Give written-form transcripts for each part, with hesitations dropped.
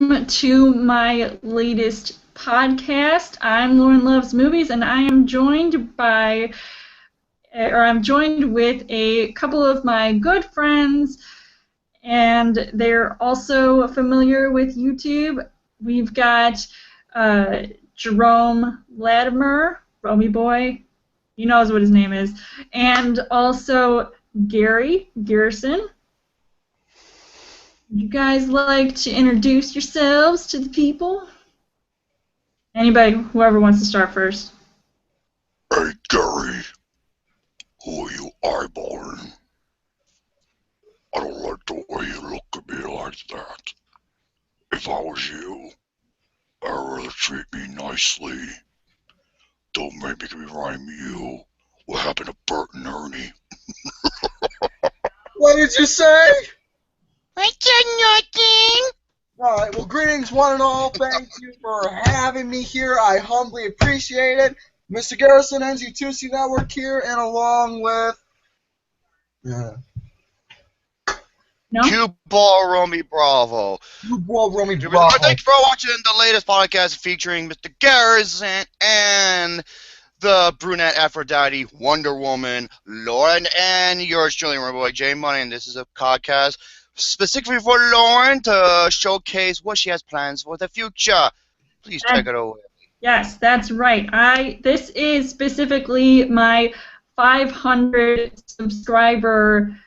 welcome to my latest podcast. I'm Lauren Loves Movies, and I'm joined with a couple of my good friends, and they're also familiar with YouTube. We've got Jerome Latimer, Romy Boy, he knows what his name is, and also Gary Garrison. Would you guys like to introduce yourselves to the people? Anybody, whoever wants to start first. Hey, Gary. Who are you eyeballing? I don't like the way you look at me like that. If I was you, I'd rather treat me nicely. Don't make me remind you what happened to Bert and Ernie. What did you say? I said nothing. Alright, well, greetings one and all. Thank you for having me here. I humbly appreciate it. Mr. Garrison, NZ2C Network here, and along with... No? Cue ball, Romy Bravo. Romy Bravo. Thanks for watching the latest podcast featuring Mr. Garrison and the brunette Aphrodite, Wonder Woman, Lauren, and yours truly, my boy Jay Money. And this is a podcast specifically for Lauren to showcase what she has plans for the future. Please take it away. Yes, that's right. This is specifically my 500 subscriber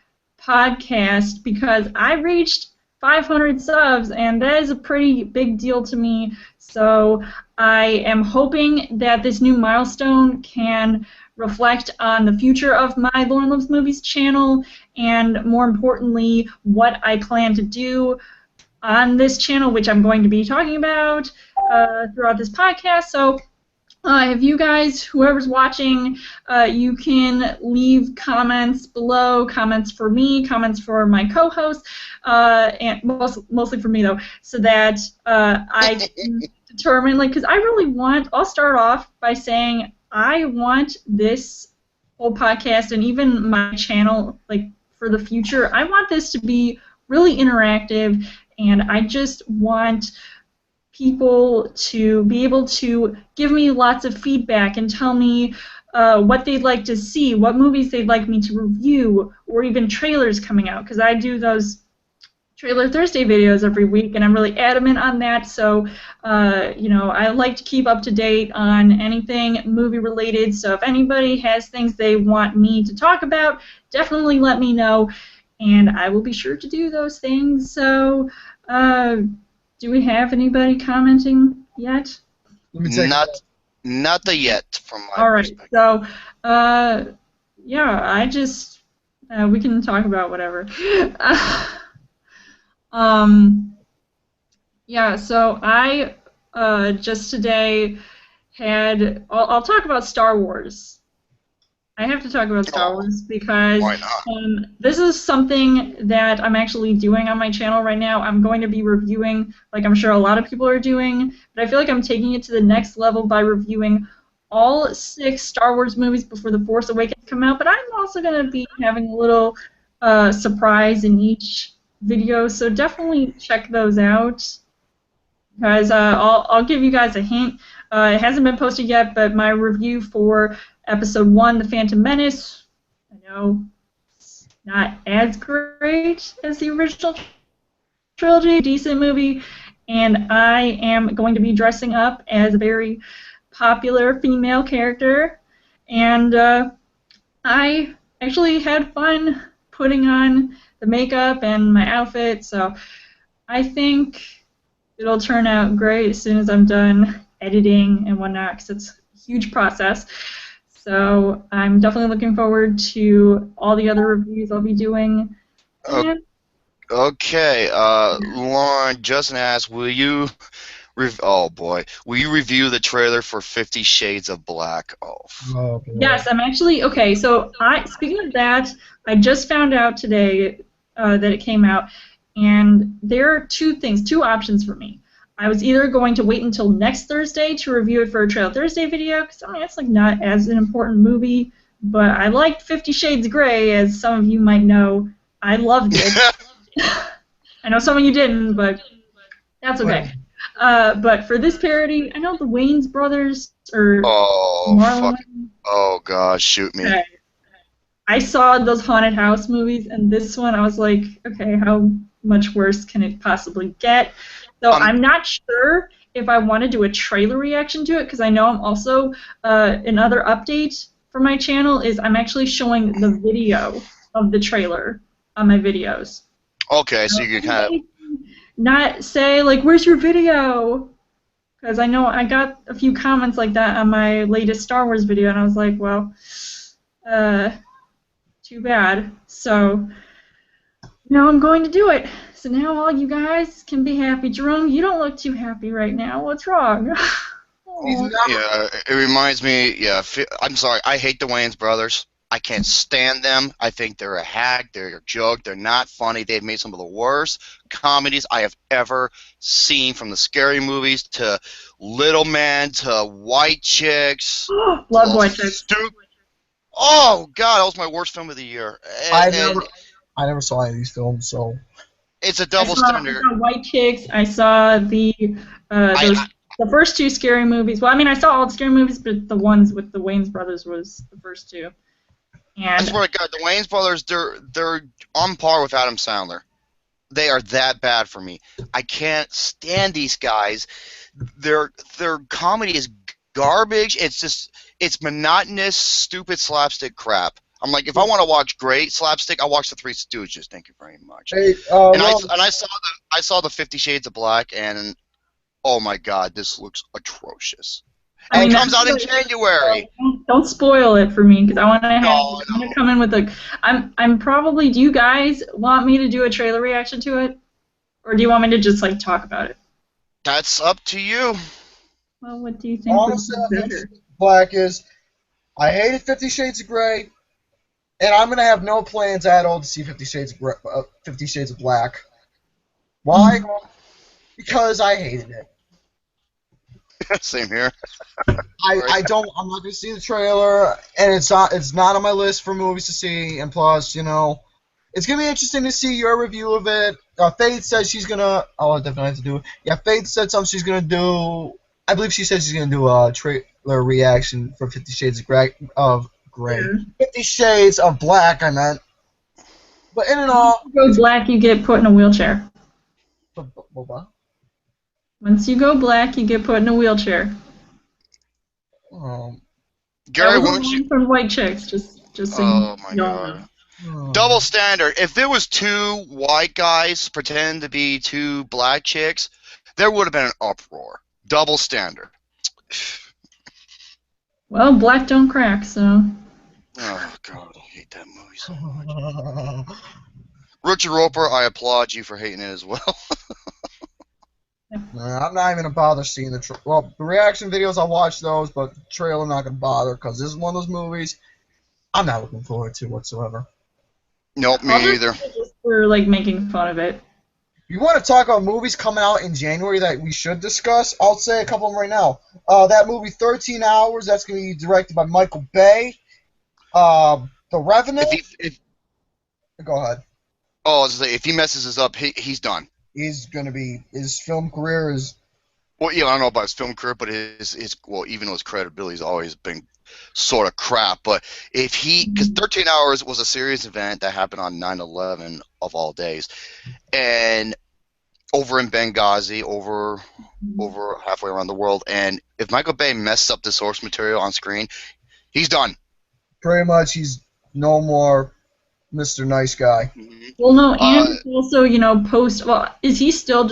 podcast because I reached 500 subs, and that is a pretty big deal to me. So I am hoping that this new milestone can reflect on the future of my Lauren Loves Movies channel, and more importantly, what I plan to do on this channel, which I'm going to be talking about throughout this podcast. So if you guys, whoever's watching, you can leave comments below, comments for me, comments for my co-host, and mostly for me though, so that I can determine, because I really want, I'll start off by saying I want this whole podcast and even my channel, for the future, I want this to be really interactive, and I just want people to be able to give me lots of feedback and tell me what they'd like to see, what movies they'd like me to review, or even trailers coming out, because I do those Trailer Thursday videos every week, and I'm really adamant on that. So, I like to keep up to date on anything movie related. So if anybody has things they want me to talk about, definitely let me know, and I will be sure to do those things. So, do we have anybody commenting yet? Not the yet from my All right. perspective. So, I just we can talk about whatever. So I just today had, I'll talk about Star Wars. I have to talk about Star Wars because this is something that I'm actually doing on my channel right now. I'm going to be reviewing, like I'm sure a lot of people are doing, but I feel like I'm taking it to the next level by reviewing all 6 Star Wars movies before The Force Awakens come out, but I'm also going to be having a little surprise in each video, so definitely check those out, because I'll give you guys a hint. It hasn't been posted yet, but my review for Episode 1, The Phantom Menace, I know it's not as great as the original trilogy, decent movie, and I am going to be dressing up as a very popular female character, and I actually had fun putting on the makeup and my outfit, so I think it'll turn out great as soon as I'm done editing and whatnot, because it's a huge process. So I'm definitely looking forward to all the other reviews I'll be doing. Okay, Lauren, Justin asked, will you review the trailer for 50 Shades of Black? Yes, I'm actually, okay, so speaking of that, I just found out today that it came out, and there are two options for me. I was either going to wait until next Thursday to review it for a Trailer Thursday video, because it's not as an important movie, but I liked 50 Shades of Grey, as some of you might know. I loved it. I know some of you didn't, but That's okay. But for this parody, I know the Wayans brothers or Oh, Marlon. oh, God, shoot me. Okay. I saw those haunted house movies, and this one I was like, okay, how much worse can it possibly get? So I'm not sure if I want to do a trailer reaction to it, because I know I'm also, another update for my channel is I'm actually showing the video of the trailer on my videos. Okay, so you can kind of... Not say, like, where's your video? Because I know I got a few comments like that on my latest Star Wars video, and I was like, well, too bad. So now I'm going to do it. So now all you guys can be happy. Jerome, you don't look too happy right now. What's wrong? Yeah, it reminds me, yeah, I'm sorry, I hate the Wayans brothers. I can't stand them. I think they're a hack, they're a joke, they're not funny. They've made some of the worst comedies I have ever seen, from the scary movies to Little Man to White Chicks. Love White Chicks. Oh, God, that was my worst film of the year. I never saw any of these films, so... It's a double standard. I saw White Chicks. I saw the first two scary movies. Well, I mean, I saw all the scary movies, but the ones with the Wayans brothers was the first two. And I swear to God, the Wayans brothers, they're on par with Adam Sandler. They are that bad for me. I can't stand these guys. Their comedy is garbage. It's monotonous, stupid slapstick crap. I'm like, if I want to watch great slapstick, I'll watch the Three Stooges. Thank you very much. Hey, I saw the 50 Shades of Black, and oh my God, this looks atrocious. And it comes out in January. Don't spoil it for me, because I want to come in with a. I'm probably. Do you guys want me to do a trailer reaction to it, or do you want me to just like talk about it? That's up to you. Well, what do you think? Honestly, Black is. I hated 50 Shades of Grey, and I'm gonna have no plans at all to see 50 Shades of Black. Why? Because I hated it. Same here. I'm not gonna see the trailer, and it's not on my list for movies to see. And plus, you know, it's gonna be interesting to see your review of it. Faith says she's gonna. Oh, I definitely have to do it. Yeah, Faith said something she's gonna do. I believe she said she's gonna do a trailer reaction for 50 Shades of Grey. 50 Shades of Black, I meant. But in and all, if you go black, you get put in a wheelchair. Once you go black, you get put in a wheelchair. Gary, won't you? From White Chicks, just oh my God. Double standard. If there was two white guys pretending to be two black chicks, there would have been an uproar. Double standard. Well, black don't crack, so. Oh God, I hate that movie so much. Richard Roper, I applaud you for hating it as well. I'm not even gonna bother seeing the reaction videos. I'll watch those, but the trailer I'm not gonna bother, because this is one of those movies I'm not looking forward to whatsoever. Nope, me either. Just for like making fun of it. You want to talk about movies coming out in January that we should discuss? I'll say a couple of them right now. That movie 13 Hours, that's gonna be directed by Michael Bay. The Revenant. Go ahead. Oh, I was gonna say, if he messes this up, he's done. He's gonna be, his film career is. Well, yeah, I don't know about his film career, but even though his credibility's always been sort of crap, but if because 13 Hours was a serious event that happened on 9/11 of all days, and over in Benghazi, over halfway around the world, and if Michael Bay messed up the source material on screen, he's done. Pretty much, he's no more Mr. Nice Guy. Well, no, and also, you know, he's still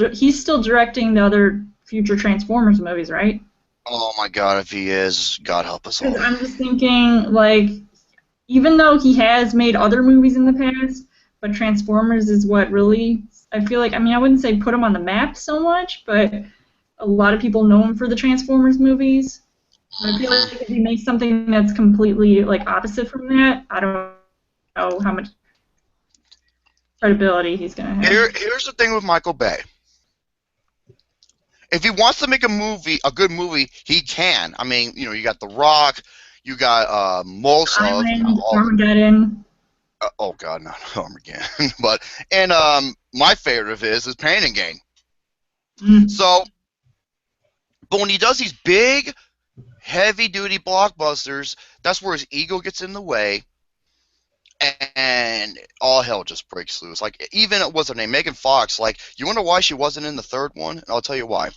directing the other future Transformers movies, right? Oh my God, if he is, God help us all. I'm just thinking, like, even though he has made other movies in the past, but Transformers is what really, I feel like, I mean, I wouldn't say put him on the map so much, but a lot of people know him for the Transformers movies. But I feel like if he makes something that's completely, like, opposite from that, I don't know how much credibility he's going to have. Here's the thing with Michael Bay. If he wants to make a good movie, he can. I mean, you know, you got The Rock, you got most of Armageddon. Oh God, not Armageddon. But my favorite of his is Pain and Gain. So, but when he does these big, heavy-duty blockbusters, that's where his ego gets in the way, and all hell just breaks loose. Like, even, what's her name, Megan Fox, like, you wonder why she wasn't in the third one? And I'll tell you why.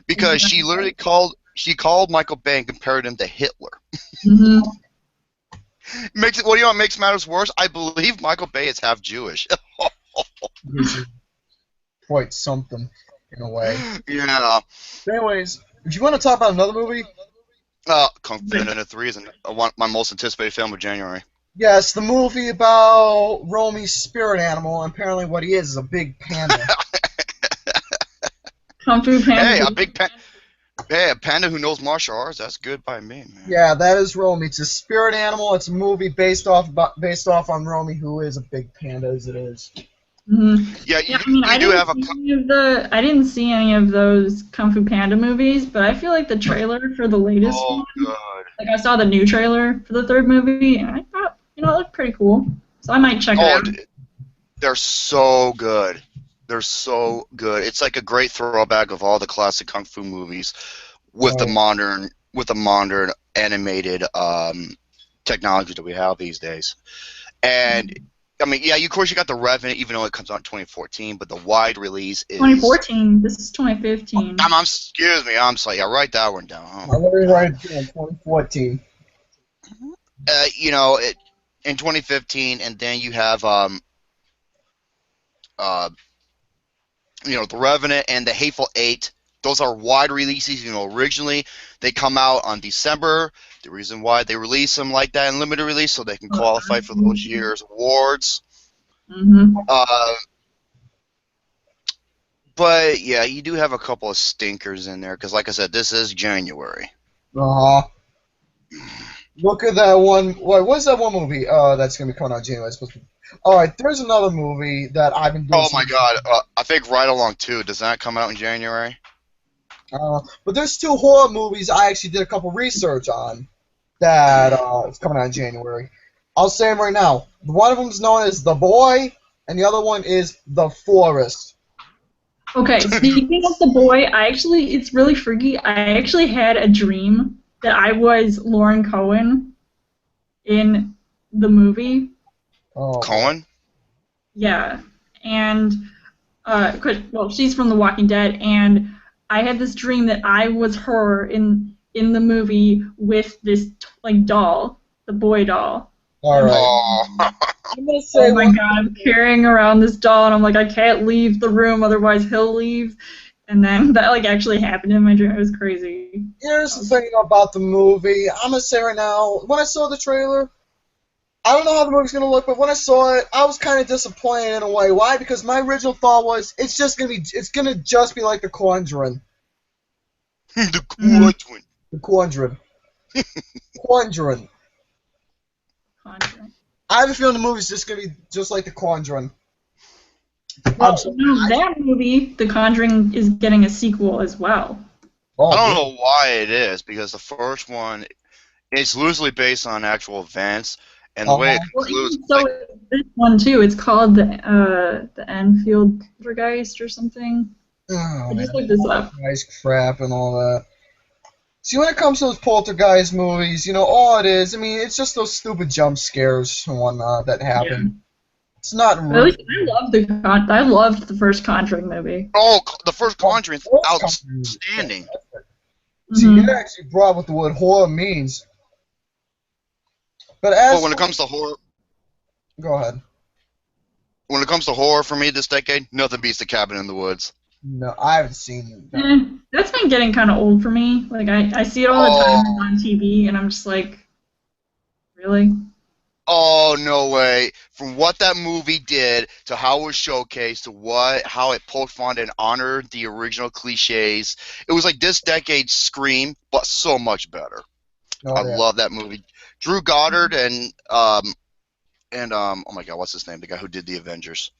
Because she literally called Michael Bay and compared him to Hitler. Mm-hmm. What do you know what makes matters worse? I believe Michael Bay is half Jewish. Quite something, in a way. Yeah. Anyways, do you want to talk about another movie? Kung Fu Panda 3 is my most anticipated film of January. Yes, the movie about Romy's spirit animal, and apparently what he is a big panda. Kung Fu Panda. Hey, a big panda. Hey, a panda who knows martial arts. That's good by me, man. Yeah, that is Romy. It's a spirit animal. It's a movie based off on Romy, who is a big panda as it is. Mm-hmm. Yeah, I didn't see any of those Kung Fu Panda movies, but I feel like the trailer for the latest one. Good. Like I saw the new trailer for the third movie, and I thought, it looked pretty cool. So I might check it out. They're so good. They're so good. It's like a great throwback of all the classic kung fu movies with the modern animated technology that we have these days. And I mean, yeah, of course you got The Revenant, even though it comes out in 2014, but the wide release is 2014. This is 2015. Excuse me. I'm sorry. Yeah, write that one down. I'm going to write it down. 2014. In 2015, and then you have The Revenant and The Hateful Eight. Those are wide releases. Originally they come out on December. The reason why they release them like that in limited release so they can qualify for those year's awards. Mm-hmm. But yeah, you do have a couple of stinkers in there because, like I said, this is January. Uh-huh. Look at that one. What's that one movie? That's gonna be coming out in January. All right, there's another movie that I've been doing. Oh my God! I think Ride Along 2. Does that come out in January? But there's two horror movies I actually did a couple research on that is coming out in January. I'll say them right now. One of them is known as The Boy, and the other one is The Forest. Okay, speaking of The Boy, it's really freaky. I actually had a dream that I was Lauren Cohen in the movie. Oh. Cohen? Yeah, and she's from The Walking Dead, and I had this dream that I was her in the movie with this doll, the boy doll. All right. I'm gonna say, oh my God, I'm carrying around this doll, and I'm like, I can't leave the room, otherwise he'll leave. And then that actually happened in my dream. It was crazy. Here's the thing about the movie. I'm gonna say right now, when I saw the trailer, I don't know how the movie's gonna look, but when I saw it, I was kind of disappointed in a way. Why? Because my original thought was it's gonna just be like The Conjuring. The Conjuring. The Conjuring. Conjuring. Conjuring. I have a feeling the movie's just gonna be just like The Conjuring. Well, that movie, The Conjuring, is getting a sequel as well. Oh, I don't know why it is, because the first one is loosely based on actual events, and the way it concludes. So this one too, it's called the Enfield Poltergeist or something. Oh, I just looked this up. Nice crap and all that. See, when it comes to those poltergeist movies, all it is, it's just those stupid jump scares and whatnot that happen. Yeah. It's not really. I loved the first Conjuring movie. Oh, the first Conjuring, outstanding. See, you actually brought what the word horror means. But when it comes to horror, go ahead. When it comes to horror for me this decade, nothing beats The Cabin in the Woods. No, I haven't seen it. That's been getting kind of old for me. I see it all the time on TV, and I'm just like, really? Oh, no way. From what that movie did to how it was showcased to how it poked fun and honored the original cliches, it was like this decade's Scream, but so much better. I love that movie. Drew Goddard and oh my God, what's his name? The guy who did the Avengers.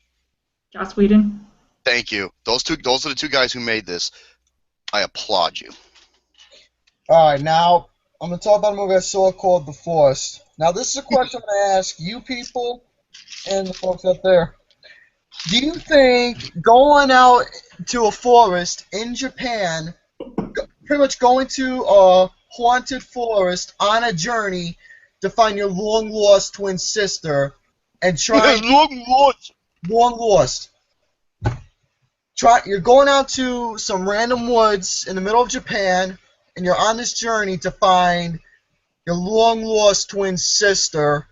Joss Whedon. Thank you. Those are the two guys who made this. I applaud you. All right, now I'm going to talk about a movie I saw called The Forest. Now, this is a question I'm going to ask you people and the folks out there. Do you think going out to a forest in Japan, pretty much going to a haunted forest on a journey to find your long lost twin sister and trying long lost. You're going out to some random woods in the middle of Japan, and you're on this journey to find your long lost twin sister.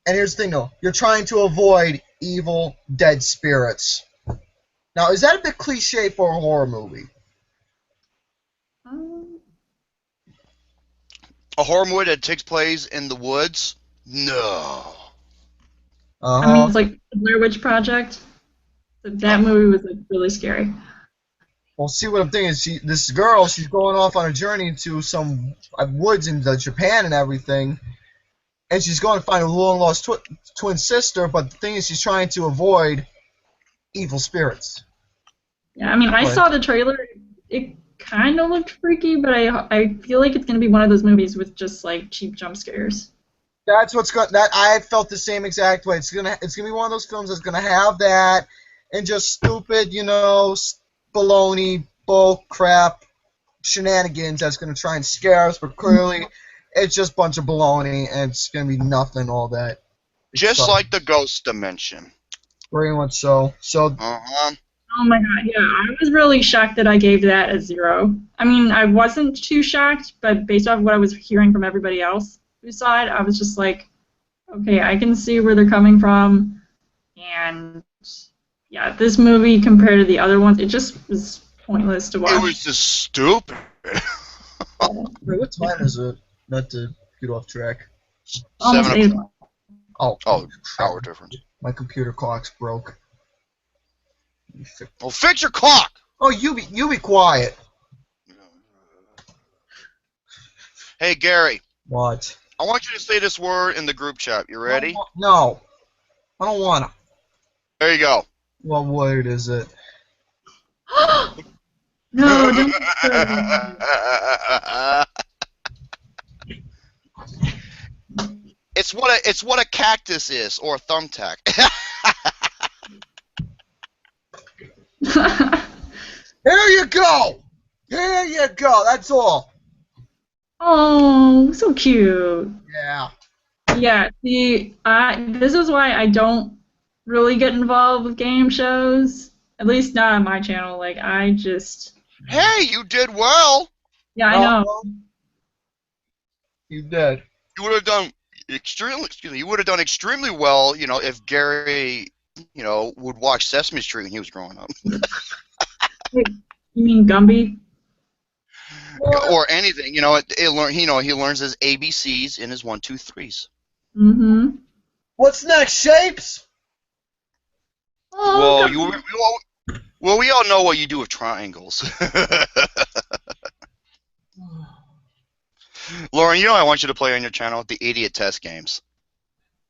And here's the thing, though: you're trying to avoid evil dead spirits. Now, is that a bit cliche for a horror movie? A horror movie that takes place in the woods? No. I mean, it's like the Blair Witch Project. That movie was like really scary. Well, see what I'm thinking is this girl, she's going off on a journey to some woods in Japan and everything, and she's going to find a long lost twin sister. But the thing is, she's trying to avoid evil spirits. Yeah, I mean, I saw the trailer. It kind of looked freaky, but I feel like it's gonna be one of those movies with just like cheap jump scares. That's what's going. That I felt the same exact way. It's gonna be one of those films that's gonna have that and just stupid, baloney, bull crap, shenanigans that's gonna try and scare us, but clearly it's just a bunch of baloney and it's gonna be nothing all that. Just like the Ghost Dimension. Very much so. Oh my god, yeah, I was really shocked that I gave that a 0. I mean, I wasn't too shocked, but based off what I was hearing from everybody else who saw it, I was just like, okay, I can see where they're coming from, and yeah, this movie compared to the other ones, it just was pointless to watch. It was just stupid. What time is it? Not to get off track. Almost 8 o'clock. Oh, hour difference. My computer clock's broke. Well, fix your clock. Oh, you be quiet. Hey, Gary. What? I want you to say this word in the group chat. You ready? No. I don't want to. There you go. What word is it? No, don't. It's what a cactus is, or a thumbtack. Here you go. Here you go. That's all. Oh, so cute. Yeah. Yeah, see, this is why I don't really get involved with game shows. At least not on my channel. Like, I just... Hey, you did well. Yeah, I know. You did. You would have done extremely well, if Gary, would watch Sesame Street when he was growing up. Wait, you mean Gumby? Or anything, he learns his ABCs in his 1, 2, 3s. Mm-hmm. What's next, Shapes? Oh, we all know what you do with triangles. Lauren, I want you to play on your channel the Idiot Test games.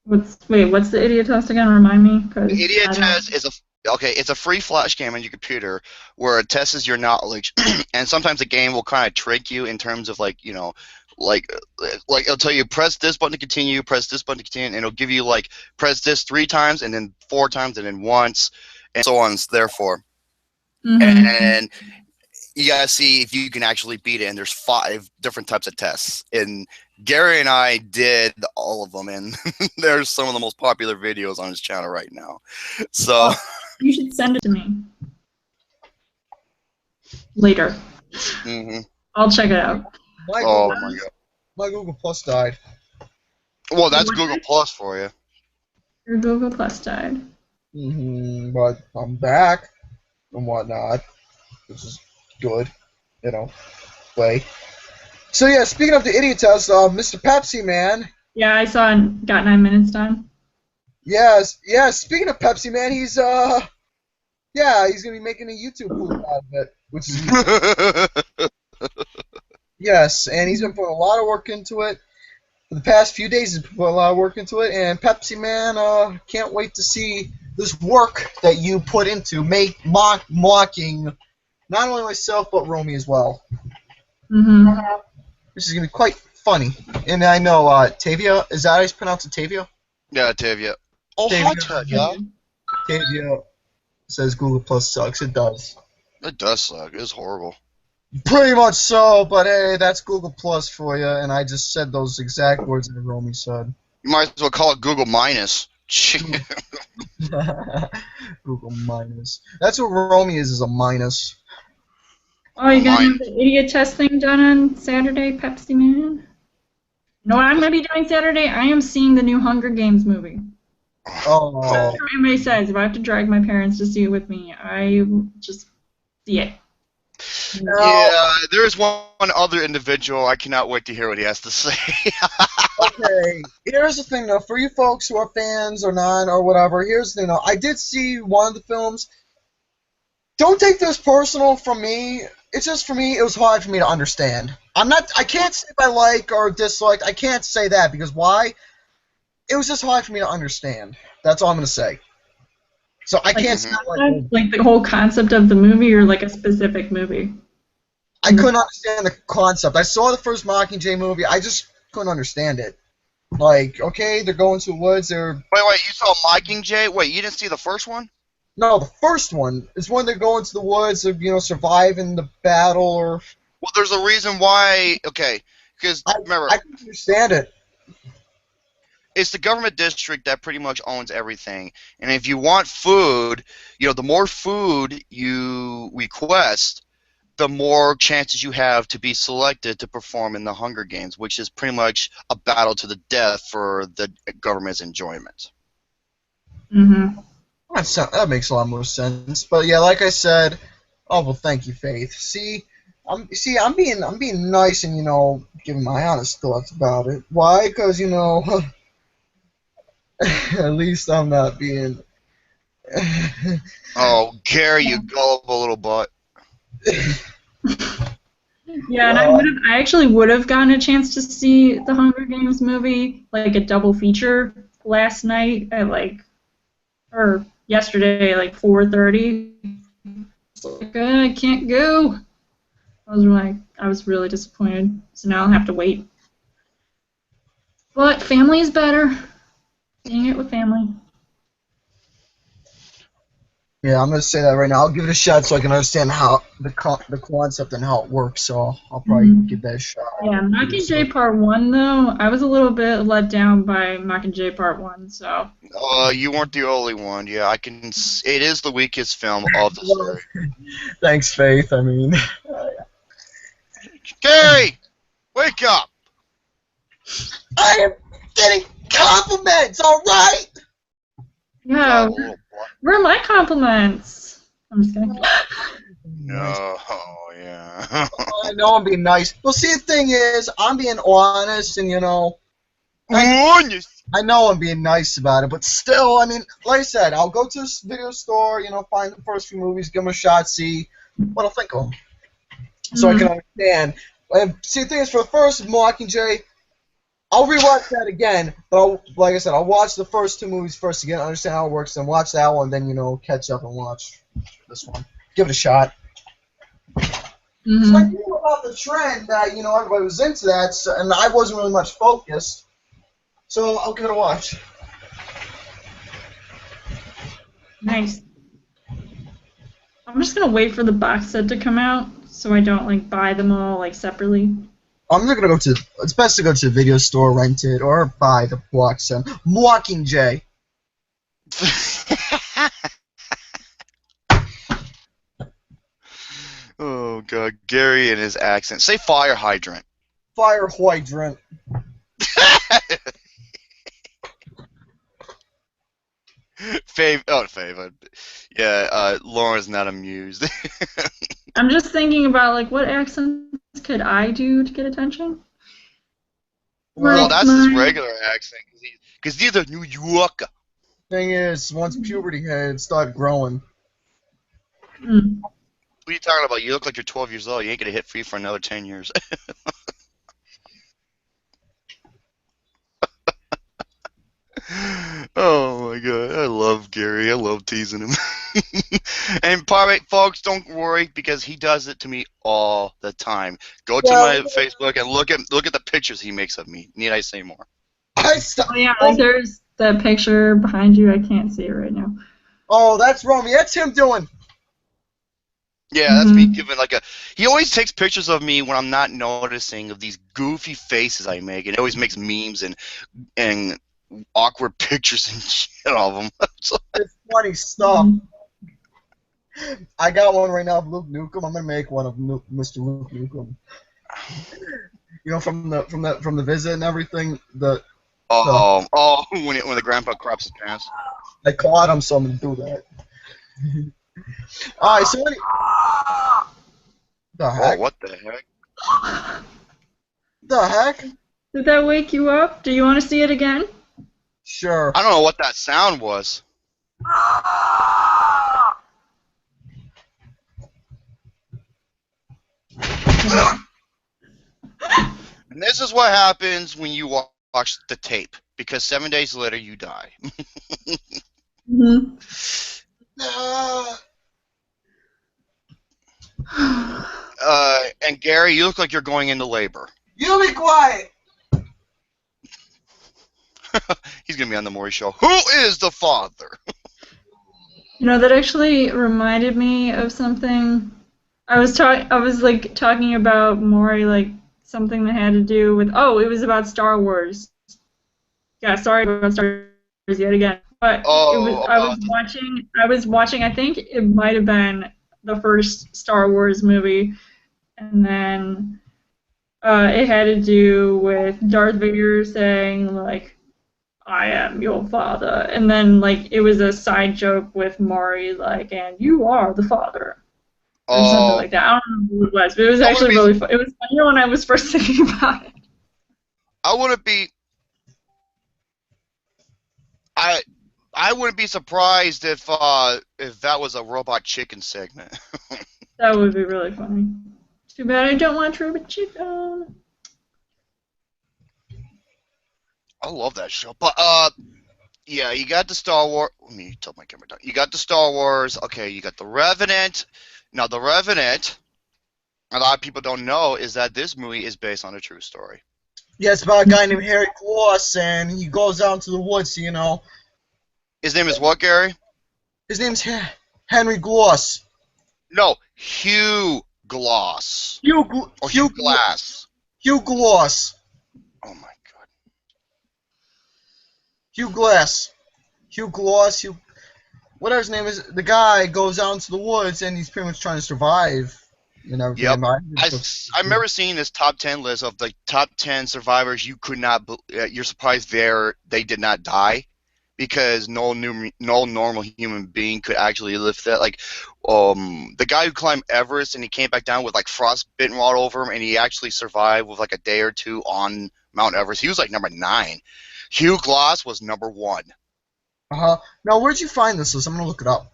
What's the Idiot Test again? Remind me. The Idiot Test is it's a free flash game on your computer where it tests your knowledge, and sometimes the game will kind of trick you in terms of like it'll tell you press this button to continue, press this button to continue, and it'll give you like press this 3 times and then 4 times and then once, and so on and therefore. Mm-hmm. And you gotta see if you can actually beat it, and there's 5 different types of tests, and Gary and I did all of them, and there's some of the most popular videos on his channel right now. So you should send it to me later. Mm-hmm. I'll check it out. My God. My Google Plus died. Well, that's Google Plus for you. Your Google Plus died. Mm-hmm. But I'm back and whatnot. This is good, way. So yeah, speaking of the Idiot Test, Mr. Pepsi Man. Yeah, I saw and got 9 minutes done. Yes. Speaking of Pepsi Man, he's gonna be making a YouTube poop out of it, which is yes, and he's been putting a lot of work into it. For the past few days, he's put a lot of work into it, and Pepsi Man, can't wait to see this work that you put into mocking not only myself but Romy as well. Mm-hmm. Which is gonna be quite funny. And I know Tavia, is that how you pronounce it, Tavia? Yeah, Tavia. Oh, Tavia. hi, Tavia. Tavia says Google Plus sucks. It does. It does suck. It's horrible. Pretty much so, but hey, that's Google Plus for you, and I just said those exact words that Romy said. You might as well call it Google minus. Google minus. That's what Romy is a minus. Oh, you gonna have the idiot test thing done on Saturday, Pepsi Man? No, what I'm gonna be doing Saturday? I am seeing the new Hunger Games movie. Oh. Everybody says if I have to drag my parents to see it with me, I will just see it. Yeah, there's one other individual. I cannot wait to hear what he has to say. Okay, here's the thing though, for you folks who are fans or not or whatever, here's the thing though, I did see one of the films. Don't take this personal from me. It's just for me, it was hard for me to understand. I can't say if I like or dislike, I can't say that because why? It was just hard for me to understand. That's all I'm going to say. So I can't say like the whole concept of the movie or like a specific movie? I couldn't understand the concept. I saw the first Mockingjay movie. I just couldn't understand it. Like, okay, they're going to the woods. They're Wait, you saw Mockingjay? Wait, you didn't see the first one? No, the first one is when they're going to the woods, they're, surviving the battle or... Well, there's a reason why... Okay, because, remember... I can understand it. It's the government district that pretty much owns everything. And if you want food, the more food you request, the more chances you have to be selected to perform in the Hunger Games, which is pretty much a battle to the death for the government's enjoyment. Mm-hmm. That makes a lot more sense. But yeah, like I said, oh well, thank you, Faith. I'm being nice and giving my honest thoughts about it. Why? Because at least I'm not being. Oh, Gary, you gullible little butt. Yeah, and I actually would have gotten a chance to see the Hunger Games movie, like a double feature last night at or yesterday at 4:30. So I can't go. I was really disappointed. So now I'll have to wait. But family is better. Seeing it with family. Yeah, I'm gonna say that right now. I'll give it a shot so I can understand how the concept and how it works. So I'll probably give that a shot. Yeah, Mockingjay Part 1 though, I was a little bit let down by Mockingjay Part 1. So. You weren't the only one. Yeah, it is the weakest film of the story. Thanks, Faith. I mean. Gary, wake up! I am getting compliments. All right. Yeah. Where are my compliments? I'm just kidding. No, yeah. I know I'm being nice. Well, see, the thing is, I'm being honest, and honest. I know I'm being nice about it, but still, I mean, like I said, I'll go to this video store, find the first few movies, give them a shot, see what I'll think of them, so I can understand. And see, the thing is, for the first Mockingjay, I'll rewatch that again, but like I said, I'll watch the first two movies first again, understand how it works, then watch that one, then catch up and watch this one. Give it a shot. Mm-hmm. So I knew about the trend that everybody was into that, and I wasn't really much focused. So I'll give it a watch. Nice. I'm just gonna wait for the box set to come out so I don't buy them all separately. I'm not gonna it's best to go to the video store, rent it, or buy the box set. Mockingjay. Oh God, Gary and his accent. Say fire hydrant. Fire hydrant. Fave. Yeah, Lauren's not amused. I'm just thinking about what accents could I do to get attention? Well, that's his regular accent, because he's a New Yorker. Thing is, once puberty hit, it started growing. Mm. What are you talking about? You look like you're 12 years old. You ain't gonna hit free for another 10 years. Oh my God, I love Gary. I love teasing him. And folks, don't worry, because he does it to me all the time. Go to my Facebook and look at the pictures he makes of me. Need I say more? Oh yeah, there's the picture behind you. I can't see it right now. Oh, that's Romy. That's him doing. Yeah, that's me giving like a. He always takes pictures of me when I'm not noticing of these goofy faces I make, and it always makes memes and awkward pictures and shit of them. It's funny stuff. I got one right now of Luke Nukem. I'm gonna make one of Mr. Luke Nukem. You know, from the visit and everything. When the grandpa craps his pants. I caught him, so I'm gonna do that. All right, so the heck? Oh, what the heck? The heck? Did that wake you up? Do you want to see it again? Sure. I don't know what that sound was. And this is what happens when you watch the tape, because 7 days later you die. And Gary, you look like you're going into labor. You be quiet. He's gonna be on the Maury Show. Who is the father? You know, that actually reminded me of something. I was talking about Maury, like something that had to do with. Oh, it was about Star Wars. Yeah, sorry about Star Wars yet again. But I was watching. I think it might have been the first Star Wars movie, and then it had to do with Darth Vader saying like, "I am your father," and then like it was a side joke with Maury like, "And you are the father," or something like that. I don't know who it was, but it was actually really fun. It was funny when I was first thinking about it. I wouldn't be surprised if that was a Robot Chicken segment. That would be really funny. Too bad I don't watch Robot Chicken. I love that show. But yeah, you got the Star Wars. Let me tilt my camera down. You got the Star Wars. Okay, you got the Revenant. Now the Revenant, a lot of people don't know, is that this movie is based on a true story. Yeah, it's about a guy named Harry Kloss, and he goes out into the woods, you know. His name is what, Gary? His name's Henry Gloss. No, Hugh Gloss. Hugh Glass. Hugh Gloss. Oh my god. Hugh Glass. Hugh Gloss. Whatever his name is. The guy goes out into the woods, and he's pretty much trying to survive. You know. Yep. I remember seeing this top 10 list of the top 10 survivors you could not. You're surprised they did not die, because no normal human being could actually live that. Like, the guy who climbed Everest and he came back down with like frostbitten all over him, and he actually survived with like a day or two on Mount Everest. He was like number 9. Hugh Glass was number 1. Now, where'd you find this list? I'm gonna look it up.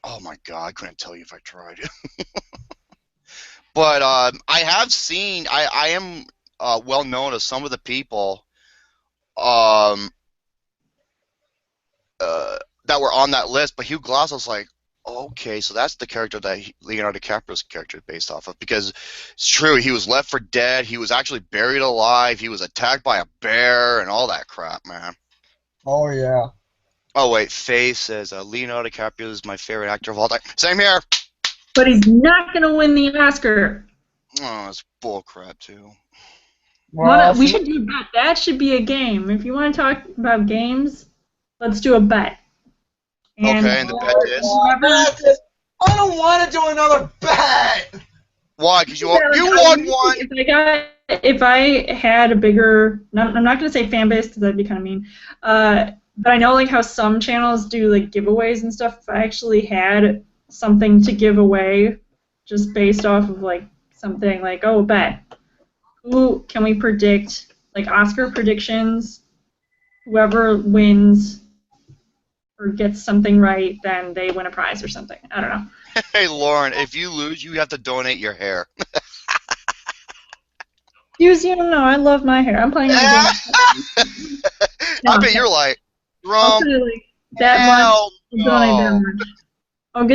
Oh my god, I couldn't tell you if I tried. But I have seen. I am well known to some of the people that were on that list. But Hugh Glass was like, okay, so that's the character that Leonardo DiCaprio's character is based off of. Because it's true, he was left for dead. He was actually buried alive. He was attacked by a bear and all that crap, man. Oh yeah. Oh wait, Faye says Leonardo DiCaprio is my favorite actor of all time. Same here. But he's not gonna win the Oscar. Oh, that's bullcrap too. Well, We should do a bet. That should be a game. If you want to talk about games, let's do a bet. Okay, and the bet is? I don't want to do another bet. Why? Because you won one. If I had a bigger, I'm not gonna say fan base because that'd be kind of mean. But I know like how some channels do like giveaways and stuff. If I actually had something to give away, just based off of like something like, oh, bet. Who can we predict? Like Oscar predictions. Whoever wins or gets something right, then they win a prize or something. I don't know. Hey, Lauren, if you lose, you have to donate your hair. You don't know. I love my hair. I'm playing. I bet you're like, I'll put it like that much. I'll donate that much. I'll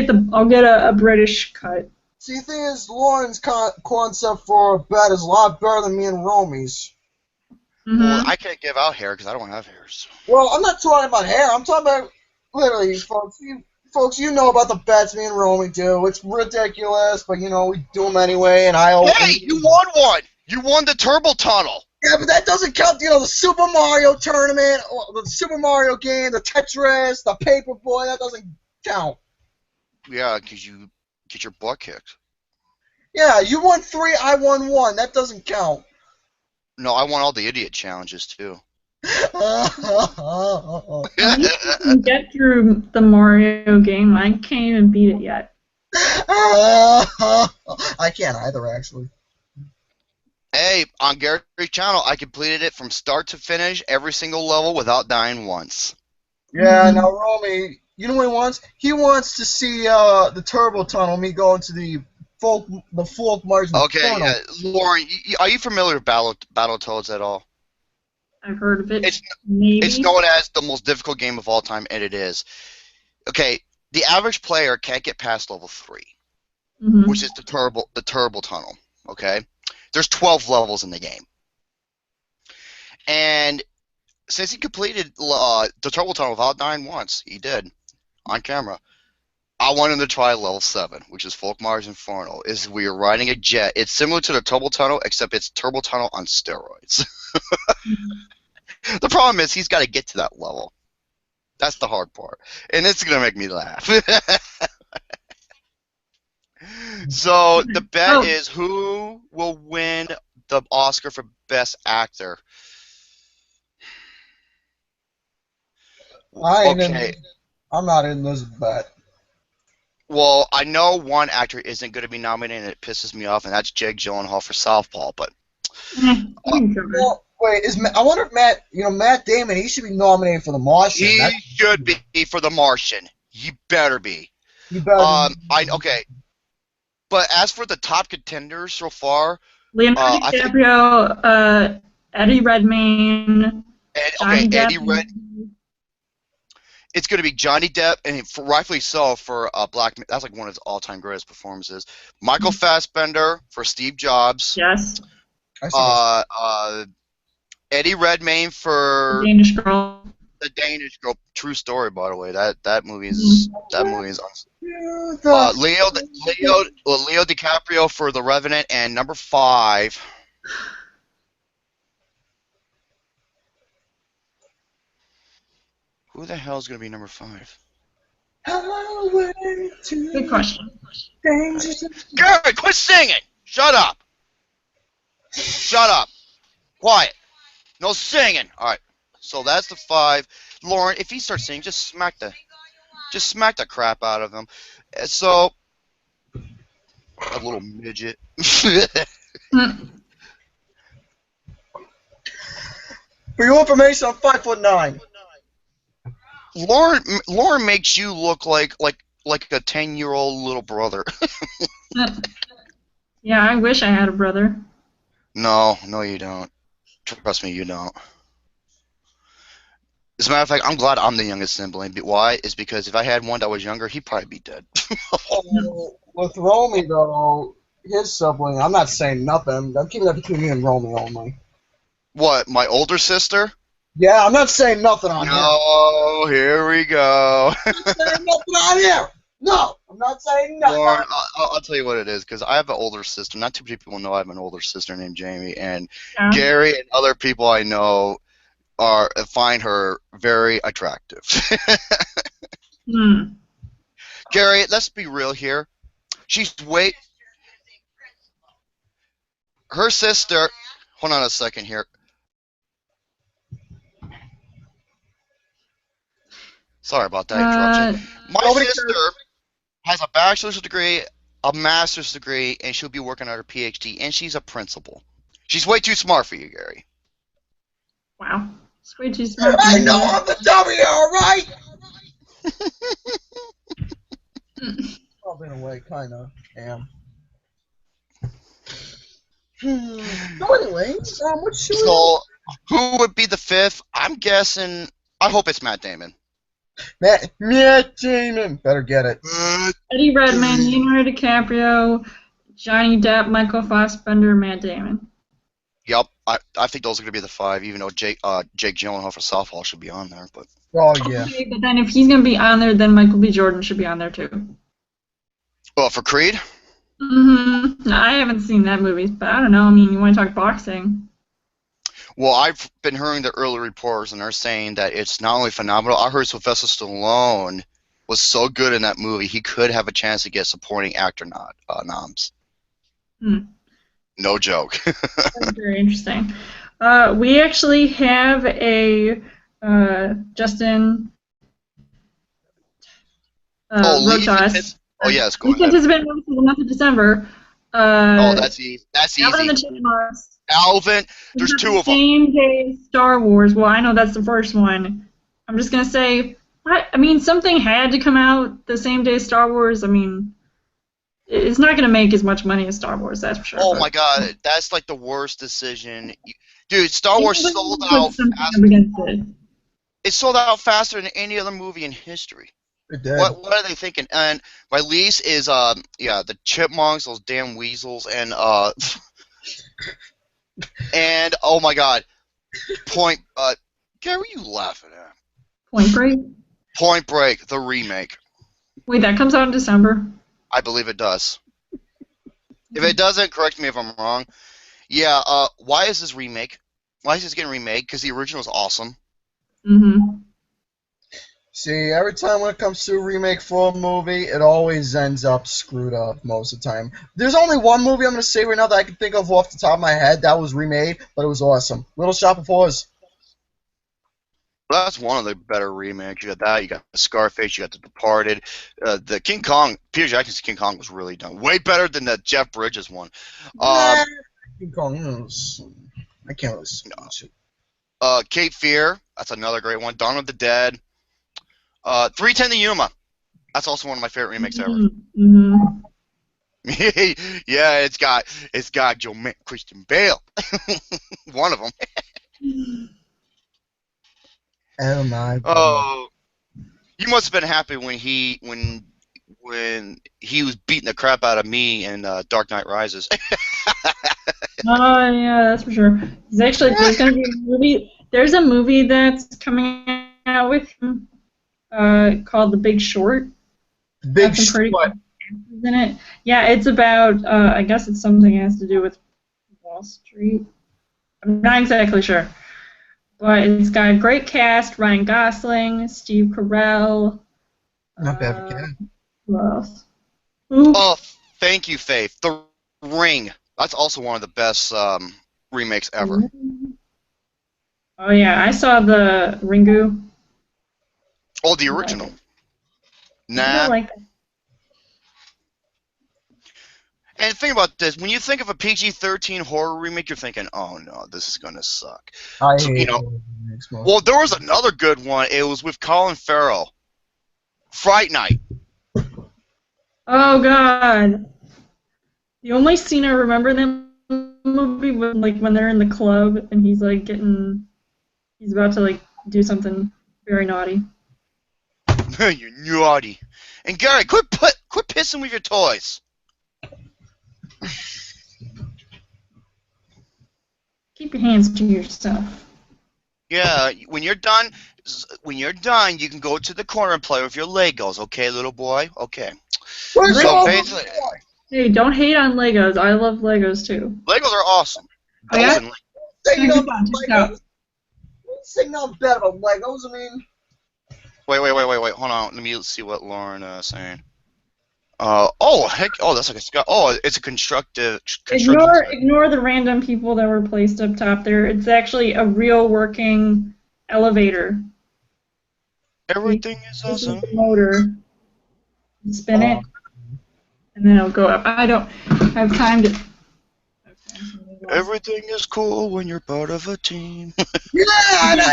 get a British cut. See, the thing is, Lauren's concept for a bet is a lot better than me and Romy's. Mm-hmm. Well, I can't give out hair because I don't have hairs. Well, I'm not talking about hair. I'm talking about literally, folks. folks, you know about the bets me and Romy do. It's ridiculous, but you know we do them anyway. And I always. Hey, you won one. You won the Turbo Tunnel. Yeah, but that doesn't count. You know, the Super Mario tournament, the Super Mario game, the Tetris, the Paperboy. That doesn't count. Yeah, because you get your butt kicked. Yeah, you won 3, I won 1. That doesn't count. No, I won all the idiot challenges too. You can get through the Mario game. I can't even beat it yet. I can't either, actually. Hey, on Gary's channel, I completed it from start to finish, every single level without dying once. Yeah, now Romy, you know what he wants? He wants to see the Turbo Tunnel, me going to the folk margin. Okay, Lauren, are you familiar with Battletoads at all? I've heard of it. It's known as the most difficult game of all time, and it is. Okay, the average player can't get past level 3, which is the Turbo Tunnel. Okay, there's 12 levels in the game, and since he completed the Turbo Tunnel without dying once, he did on camera. I want him to try level 7, which is Folk Mars Inferno. Is we are riding a jet. It's similar to the Turbo Tunnel, except it's Turbo Tunnel on steroids. The problem is he's got to get to that level. That's the hard part, and it's gonna make me laugh. So the bet is who will win the Oscar for Best Actor. I'm not in this bet. Well, I know one actor isn't going to be nominated, and it pisses me off, and that's Jake Gyllenhaal for Southpaw. But well, wait, I wonder if Matt Damon, he should be nominated for The Martian. He should be for The Martian. He better be. He better. Okay. But as for the top contenders so far, Leonardo DiCaprio, Eddie Redmayne. Eddie Redmayne. It's going to be Johnny Depp, and rightfully so for Black. That's like one of his all-time greatest performances. Michael Fassbender for Steve Jobs. Yes. Eddie Redmayne for The Danish Girl. The Danish Girl. True story, by the way. That movie is awesome. Leo DiCaprio for The Revenant, and number 5. Who the hell is going to be number 5? Good question. Gary, quit singing! Shut up! Shut up! Quiet! No singing! Alright, so that's the 5. Lauren, if he starts singing, just smack the crap out of him. So, a little midget. For your information, I'm 5'9". Lauren makes you look like a 10-year-old little brother. Yeah, I wish I had a brother. No, you don't. Trust me, you don't. As a matter of fact, I'm glad I'm the youngest sibling. Why? Is because if I had one that was younger, he'd probably be dead. With Romy, though, his sibling, I'm not saying nothing. I'm keeping that between me and Romy only. What, my older sister? Yeah, I'm not saying nothing on here. No, here we go. I'm not saying nothing on here. No, I'm not saying nothing. Lauren, I'll tell you what it is, because I have an older sister. Not too many people know I have an older sister named Jamie, and Gary and other people I know find her very attractive. Gary, let's be real here. Her sister. Hold on a second here. Sorry about that interruption. My sister has a bachelor's degree, a master's degree, and she'll be working on her PhD, and she's a principal. She's way too smart for you, Gary. Wow. It's way too smart. I know I'm the W, alright? Well, in a way, kinda am. So anyway, what should So, who would be the 5th? I'm guessing. I hope it's Matt Damon. Matt Damon. Better get it. Eddie Redmayne, Leonardo DiCaprio, Johnny Depp, Michael Fassbender, Matt Damon. Yup, I think those are going to be the 5, even though Jake Gyllenhaal for Southpaw should be on there. But Oh yeah. Okay, but then if he's gonna be on there, then Michael B. Jordan should be on there too. Well, for Creed? I haven't seen that movie, but I don't know. I mean, you want to talk boxing? Well, I've been hearing the early reports, and they're saying that it's not only phenomenal. I heard Sylvester Stallone was so good in that movie, he could have a chance to get supporting actor noms. No joke. That's very interesting. We actually have a Justin wrote to us. Oh yes, go Least ahead. anticipated movie for the month of December. Oh, that's easy. That's Alvin and the easy. Chipmunks. Alvin, there's It's two the of them. Same day Star Wars. Well, I know that's the first one. I'm just gonna say, I mean, something had to come out the same day Star Wars. I mean, it's not gonna make as much money as Star Wars, that's for sure. Oh my God, that's like the worst decision. Dude, Star Wars sold out. It sold out faster than any other movie in history. It did. What are they thinking? And my lease is the Chipmunks, those damn weasels, and and oh my God, Gary, what are you laughing at? Point Break? Point Break, the remake. Wait, that comes out in December? I believe it does. If it doesn't, correct me if I'm wrong. Yeah, why is this remake? Why is this getting remade? Because the original is awesome. See, every time when it comes to a remake for a movie, it always ends up screwed up most of the time. There's only one movie I'm going to say right now that I can think of off the top of my head that was remade, but it was awesome. Little Shop of Horrors. Well, that's one of the better remakes. You got that. You got Scarface. You got The Departed. The King Kong. Peter Jackson's King Kong was really done. Way better than the Jeff Bridges one. King Kong. I can't really see Cape Fear. That's another great one. Dawn of the Dead. 310 to Yuma. That's also one of my favorite remakes ever. Yeah, it's got Christian Bale. One of them. Oh my God. Oh, you must have been happy when he was beating the crap out of me in Dark Knight Rises. Oh yeah, that's for sure. There's gonna be a movie. There's a movie that's coming out with him called The Big Short. Big Short. In it. Yeah, it's about. I guess it's something that has to do with Wall Street. I'm not exactly sure. But it's got a great cast: Ryan Gosling, Steve Carell. Not bad for cat. Who else? Oh, thank you, Faith. The Ring. That's also one of the best remakes ever. Oh yeah, I saw the Ringu. Oh, the original. Nah. I don't like that. And think about this: when you think of a PG-13 horror remake, you're thinking, "Oh no, this is gonna suck." Well, there was another good one. It was with Colin Farrell. Fright Night. Oh God. The only scene I remember in that movie was like when they're in the club and he's about to like do something very naughty. You're naughty. And Gary, quit pissing with your toys. Keep your hands to yourself. Yeah, when you're done, you can go to the corner and play with your Legos, okay, little boy? Okay. So basically, hey, don't hate on Legos. I love Legos too. Legos are awesome. Oh, yeah? Saying nothing bad about Legos, I mean. Wait. Hold on. Let me see what Lauren is saying. That's like a Scott. Oh, it's a constructive. Ignore the random people that were placed up top there. It's actually a real working elevator. Everything is awesome. The motor. You spin it, and then it'll go up. I don't have time to. Everything is cool when you're part of a team. Yeah.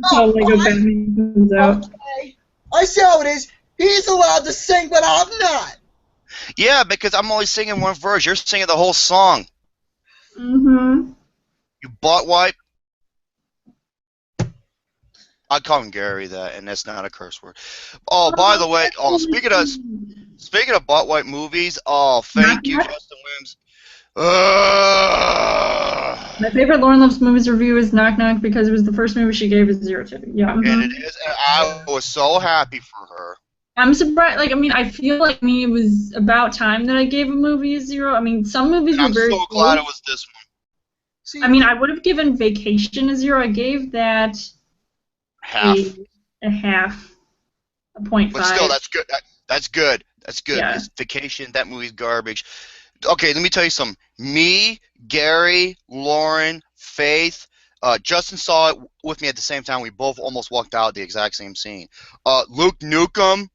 So Lego Batman comes out. Okay. I see how it is. He's allowed to sing, but I'm not. Yeah, because I'm only singing one verse. You're singing the whole song. Mm-hmm. You butt wipe. I call him Gary that, and that's not a curse word. Oh, by the way, speaking of butt wipe movies, thank you, Justin Williams. My favorite Lauren Loves Movies review is Knock Knock because it was the first movie she gave a 0 to. Yeah. And it is. And I was so happy for her. I'm surprised. Like, I mean, I feel like it was about time that I gave a movie a 0. I mean, some movies were very I'm so glad it was this one. See, I mean, I would have given Vacation a 0. I gave that Half. a half, a 0.5. But still, that's good. That's good. That's good. Yeah. Because Vacation, that movie's garbage. Okay, let me tell you something. Me, Gary, Lauren, Faith, Justin saw it with me at the same time. We both almost walked out the exact same scene. Luke Nukem,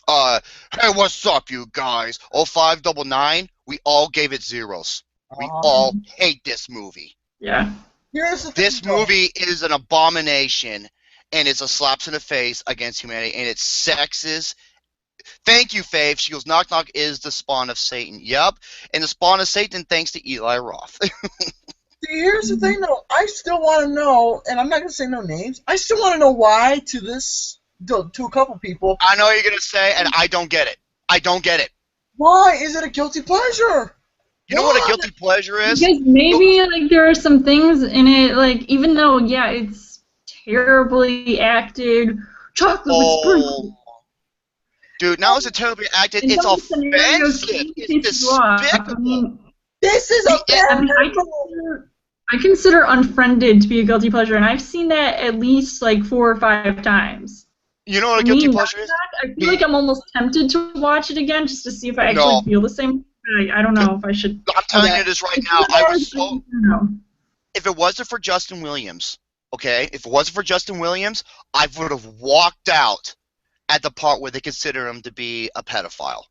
hey, what's up, you guys? 0599, we all gave it 0s. We all hate this movie. Yeah. Here's the This thing, though. movie is an abomination, and it's a slaps in the face against humanity, and it's sexist. Thank you, Faith. She goes, Knock Knock is the spawn of Satan. Yep, and the spawn of Satan thanks to Eli Roth. See, here's the thing, though. I still want to know, and I'm not going to say no names. I still want to know why to a couple people. I know you're going to say, and I don't get it. I don't get it. Why is it a guilty pleasure? You know what a guilty pleasure is? Because maybe like there are some things in it, like even though it's terribly acted, chocolate with sprinkles. Dude, now it's a terribly acted. It's offensive. It's despicable. This is a bad I consider Unfriended to be a guilty pleasure, and I've seen that at least like 4 or 5 times. You know what a guilty pleasure is? I feel like I'm almost tempted to watch it again just to see if I actually feel the same. I don't know if I should. I'm telling you this right now. If it wasn't for Justin Williams, okay? If it wasn't for Justin Williams, I would have walked out at the part where they consider him to be a pedophile.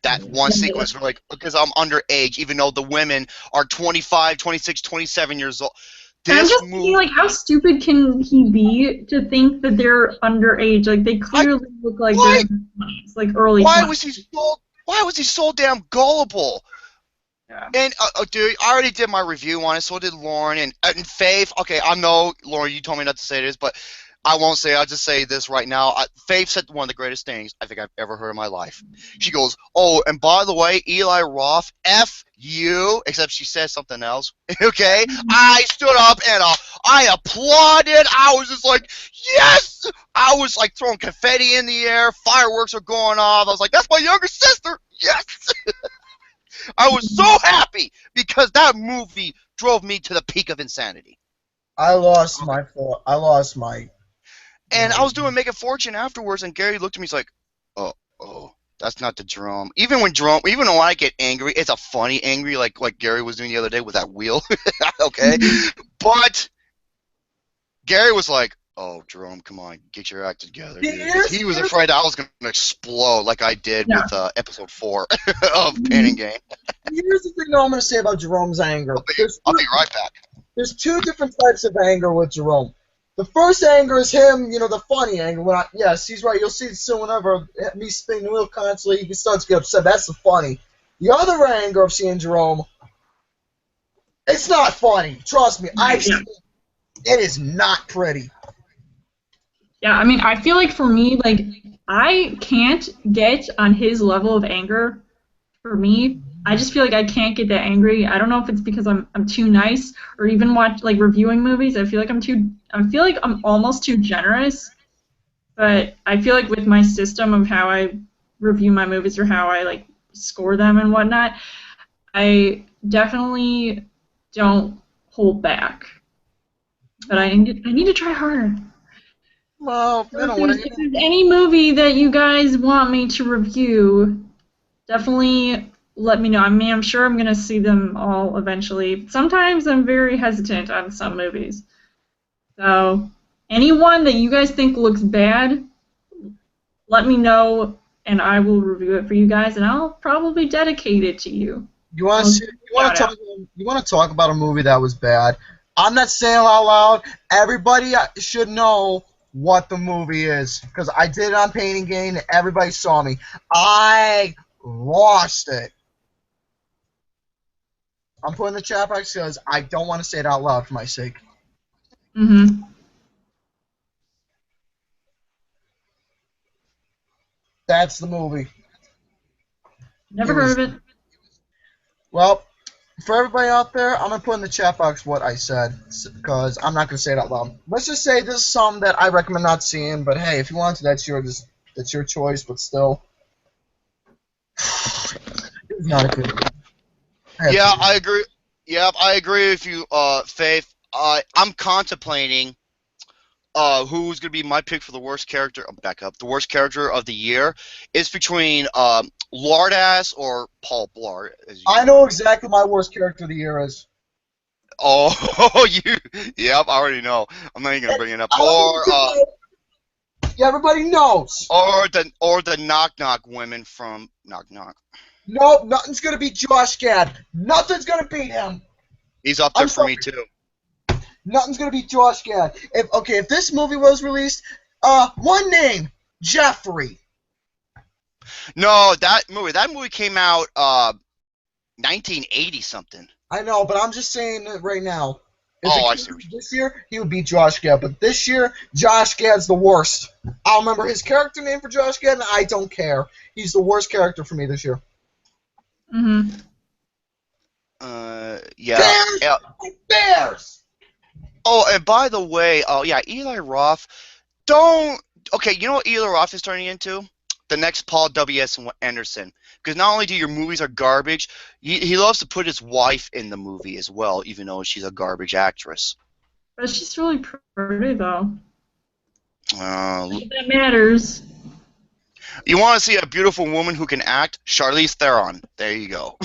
That one sequence where, like, because I'm underage, even though the women are 25, 26, 27 years old. I'm just thinking, like, how stupid can he be to think that they're underage? Like, they clearly look like they're in their 20s, like early 20s. Why was he so damn gullible? Yeah. And, dude, I already did my review on it, so did Lauren. And Faith, okay, I know, Lauren, you told me not to say this, but I won't say it. I'll just say this right now. Faith said one of the greatest things I think I've ever heard in my life. She goes, oh, and by the way, Eli Roth, F you, except she said something else, okay? I stood up and I applauded. I was just like, yes! I was like throwing confetti in the air. Fireworks are going off. I was like, that's my younger sister. Yes! I was so happy because that movie drove me to the peak of insanity. I lost my. And I was doing Make a Fortune afterwards, and Gary looked at me. He's like, "Oh, that's not the drum." Even when I get angry, it's a funny angry, like Gary was doing the other day with that wheel. Okay, but Gary was like, "Oh, Jerome, come on, get your act together." Dude. He was afraid I was going to explode, like I did with episode 4 of Pain and Gain. Here's the thing, though, I'm going to say about Jerome's anger. I'll be right back. There's 2 different types of anger with Jerome. The first anger is him, the funny anger. Yes, he's right. You'll see it soon whenever me spinning the wheel constantly, he starts to get upset. That's the funny. The other anger of seeing Jerome, it's not funny. Trust me. I've seen it. It is not pretty. Yeah, I mean, I feel like for me, like, I can't get on his level of anger. For me, I just feel like I can't get that angry. I don't know if it's because I'm too nice or even reviewing movies. I feel like I'm almost too generous. But I feel like with my system of how I review my movies or how I score them and whatnot, I definitely don't hold back. But I need to try harder. Well, if there's any movie that you guys want me to review, definitely let me know. I mean, I'm sure I'm going to see them all eventually. Sometimes I'm very hesitant on some movies. So, anyone that you guys think looks bad, let me know, and I will review it for you guys, and I'll probably dedicate it to you. You want to talk about a movie that was bad? I'm not saying it out loud. Everybody should know what the movie is, because I did it on Pain and Gain, and everybody saw me. I lost it. I'm putting the chat box because I don't want to say it out loud for my sake. Mm-hmm. That's the movie. Never heard of it. Well, For everybody out there, I'm gonna put in the chat box what I said because I'm not gonna say it out loud. Let's just say this is something that I recommend not seeing, but hey, if you want to, that's your choice. But still, it's not a good movie. Yeah, I agree. Yeah, I agree with you, Faith. I'm contemplating who's gonna be my pick for the worst character. Back up. The worst character of the year is between Lardass or Paul Blart. I know exactly my worst character of the year is. Oh, you. Yep, I already know. I'm not even gonna bring it up. Yeah, everybody knows. Or the Knock Knock women from Knock Knock. Nope, nothing's gonna beat Josh Gad. Nothing's gonna beat him. He's up there for me too. Nothing's gonna beat Josh Gad. If this movie was released, one name, Jeffrey. No, that movie came out 1980 something. I know, but I'm just saying it right now. I see. This year, he would beat Josh Gad, but this year, Josh Gad's the worst. I'll remember his character name for Josh Gad, and I don't care. He's the worst character for me this year. Mm-hmm. Yeah. Bears! Oh, and by the way, Eli Roth. Okay, you know what Eli Roth is turning into? The next Paul W.S. Anderson. Because not only do your movies are garbage, he loves to put his wife in the movie as well, even though she's a garbage actress. But she's really pretty, though. That matters. You want to see a beautiful woman who can act? Charlize Theron. There you go.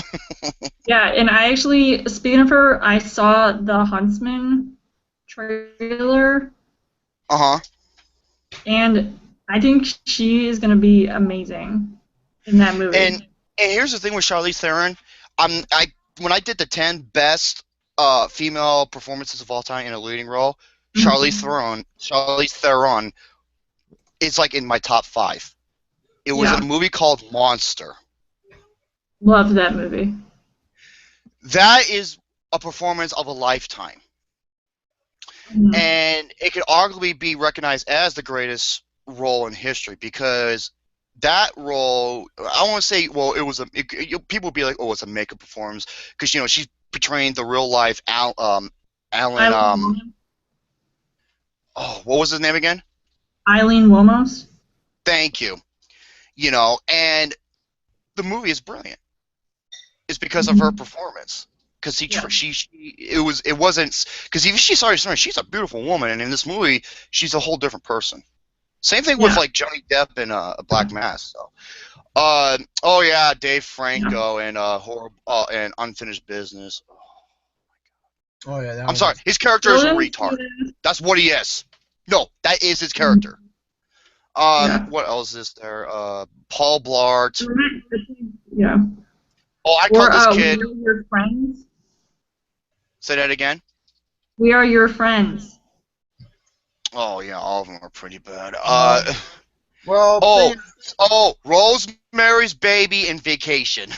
Yeah, and I actually, speaking of her, I saw the Huntsman trailer. Uh-huh. And I think she is going to be amazing in that movie. And here's the thing with Charlize Theron. When I did the 10 best female performances of all time in a leading role, Charlize Theron is like in my top 5. It was a movie called Monster. Love that movie. That is a performance of a lifetime. And it could arguably be recognized as the greatest role in history because that role, I won't say, well, people would be like, oh, it's a makeup performance because, she's portraying the real life Alan, what was his name again? Eileen Wuornos. Thank you. And the movie is brilliant. It's because of her performance. Because it wasn't, because even she's a beautiful woman, and in this movie, she's a whole different person. Same thing with like Johnny Depp in Black Mass. So, Dave Franco and and Unfinished Business. Oh yeah, I'm sorry, his character is a retard. That's what he is. No, that is his character. What else is there? Paul Blart. Yeah. Oh, I call this kid. We Are Your Friends. Say that again. We Are Your Friends. Oh yeah, all of them are pretty bad. Well. Rosemary's Baby and Vacation.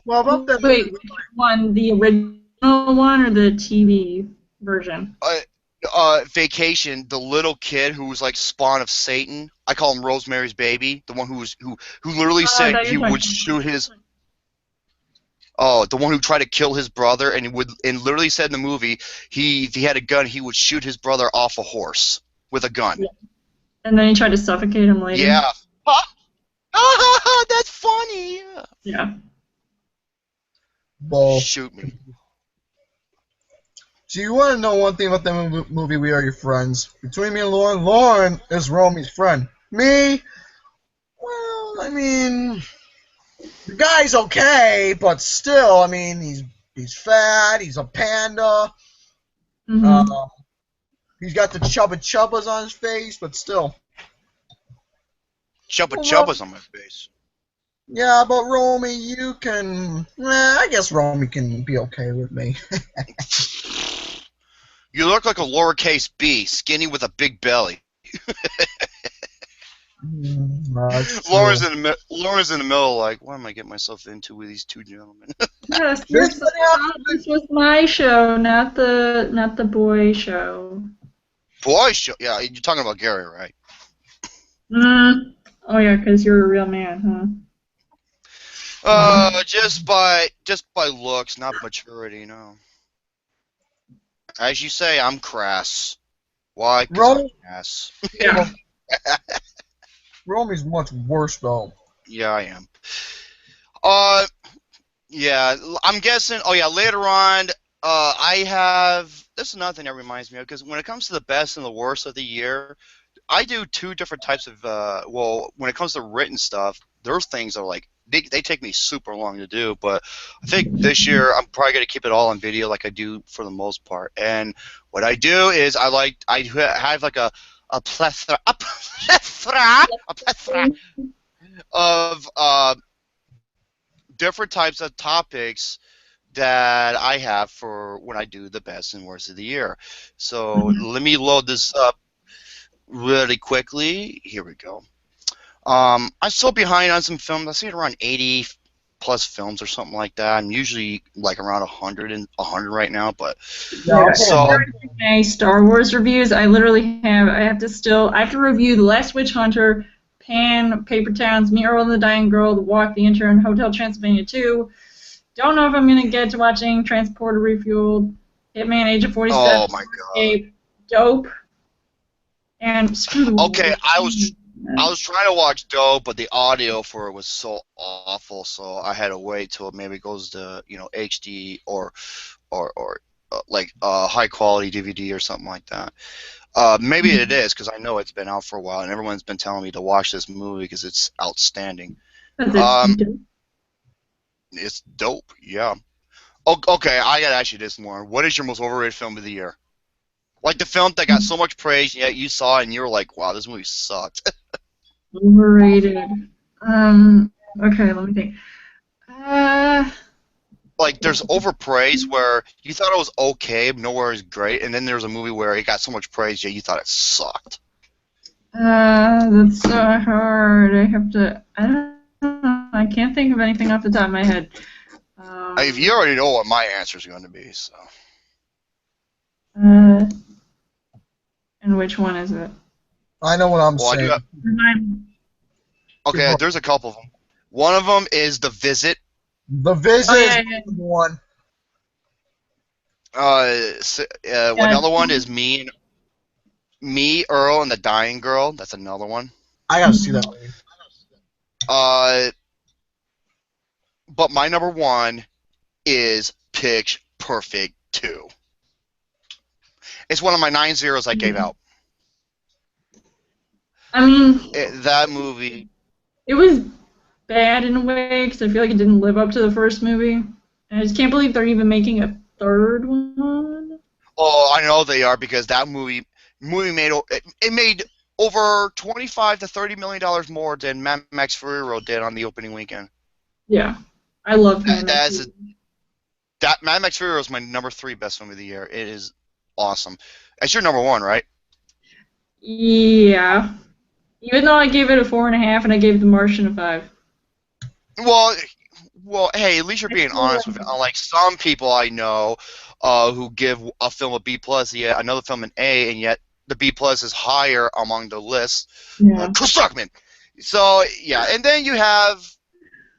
Well, about that. Wait, which one? The original one or the TV version? Vacation. The little kid who was like spawn of Satan. I call him Rosemary's Baby. The one who literally said he would shoot his. Oh, the one who tried to kill his brother and literally said in the movie if he had a gun he would shoot his brother off a horse with a gun. Yeah. And then he tried to suffocate him later. Yeah. That's funny. Yeah. Well, shoot me. Do you want to know one thing about that movie, We Are Your Friends? Between me and Lauren is Romy's friend. Me? Well, I mean, the guy's okay, but still, I mean, he's fat, he's a panda. He's got the chubba chubbas on his face, but still. Chubba chubbas on my face. Yeah, but Romy, you can. I guess Romy can be okay with me. You look like a lowercase b, skinny with a big belly. Lauren's in the middle, like, what am I getting myself into with these two gentlemen? Yes, this was my show, not the boy show. Boy show? Yeah, you're talking about Gary, right? Oh yeah, because you're a real man, huh? Just by looks, not maturity, no. As you say, I'm crass. Why? Because I'm crass. Yeah. Romy's much worse though. Yeah, I am. Yeah, I'm guessing. Oh yeah, later on, I have. This is another thing that reminds me of, because when it comes to the best and the worst of the year, I do two different types of. Well, when it comes to written stuff, there's things that are like they take me super long to do, but I think this year I'm probably gonna keep it all on video, like I do for the most part. And what I do is I have like a plethora of different types of topics that I have for when I do the best and worst of the year. So let me load this up really quickly. Here we go. I'm still behind on some films. I see it around 80 plus films or something like that. I'm usually like around 100 right now, but so my Star Wars reviews, I have to review The Last Witch Hunter, Pan, Paper Towns, Me, Earl and the Dying Girl, The Walk, The Intern, Hotel Transylvania 2. Don't know if I'm gonna get to watching Transporter Refueled, Hitman, Agent 47, oh my god. Escape, Dope, and screw the Okay, I was trying to watch Dope, but the audio for it was so awful, so I had to wait till it maybe goes to HD or like high quality DVD or something like that. Maybe it is, because I know it's been out for a while and everyone's been telling me to watch this movie because it's outstanding. It's dope, yeah. Okay, I gotta ask you this, Lauren. What is your most overrated film of the year? Like the film that got so much praise, yet you saw it and you were like, wow, this movie sucked. Overrated. Okay, let me think. Like there's overpraise where you thought it was okay, nowhere is great, and then there's a movie where it got so much praise, yet you thought it sucked. That's so hard. I don't know. I can't think of anything off the top of my head. If you already know what my answer is going to be, so. And which one is it? I know what I'm saying. Okay, there's a couple of them. One of them is The Visit. The Visit is one. Another one is Me, Earl, and the Dying Girl. That's another one. I gotta see that movie. But my number one is Pitch Perfect 2. It's one of my 9 zeros I gave out. I mean, that movie. It was bad in a way because I feel like it didn't live up to the first movie. And I just can't believe they're even making a third one. Oh, I know they are, because that movie made over $25 to $30 million more than Mad Max Fury Road did on the opening weekend. Yeah, I love Mad Max. That Mad Max Fury Road is my number 3 best film of the year. It is awesome. That's your number 1, right? Yeah. Even though I gave it a 4.5 and I gave The Martian a 5. Well, hey, at least you're being honest with it. Unlike some people I know who give a film a B+, yet another film an A, and yet the B+ is higher among the list. Yeah. Chris Tuckman. So, yeah, and then you have...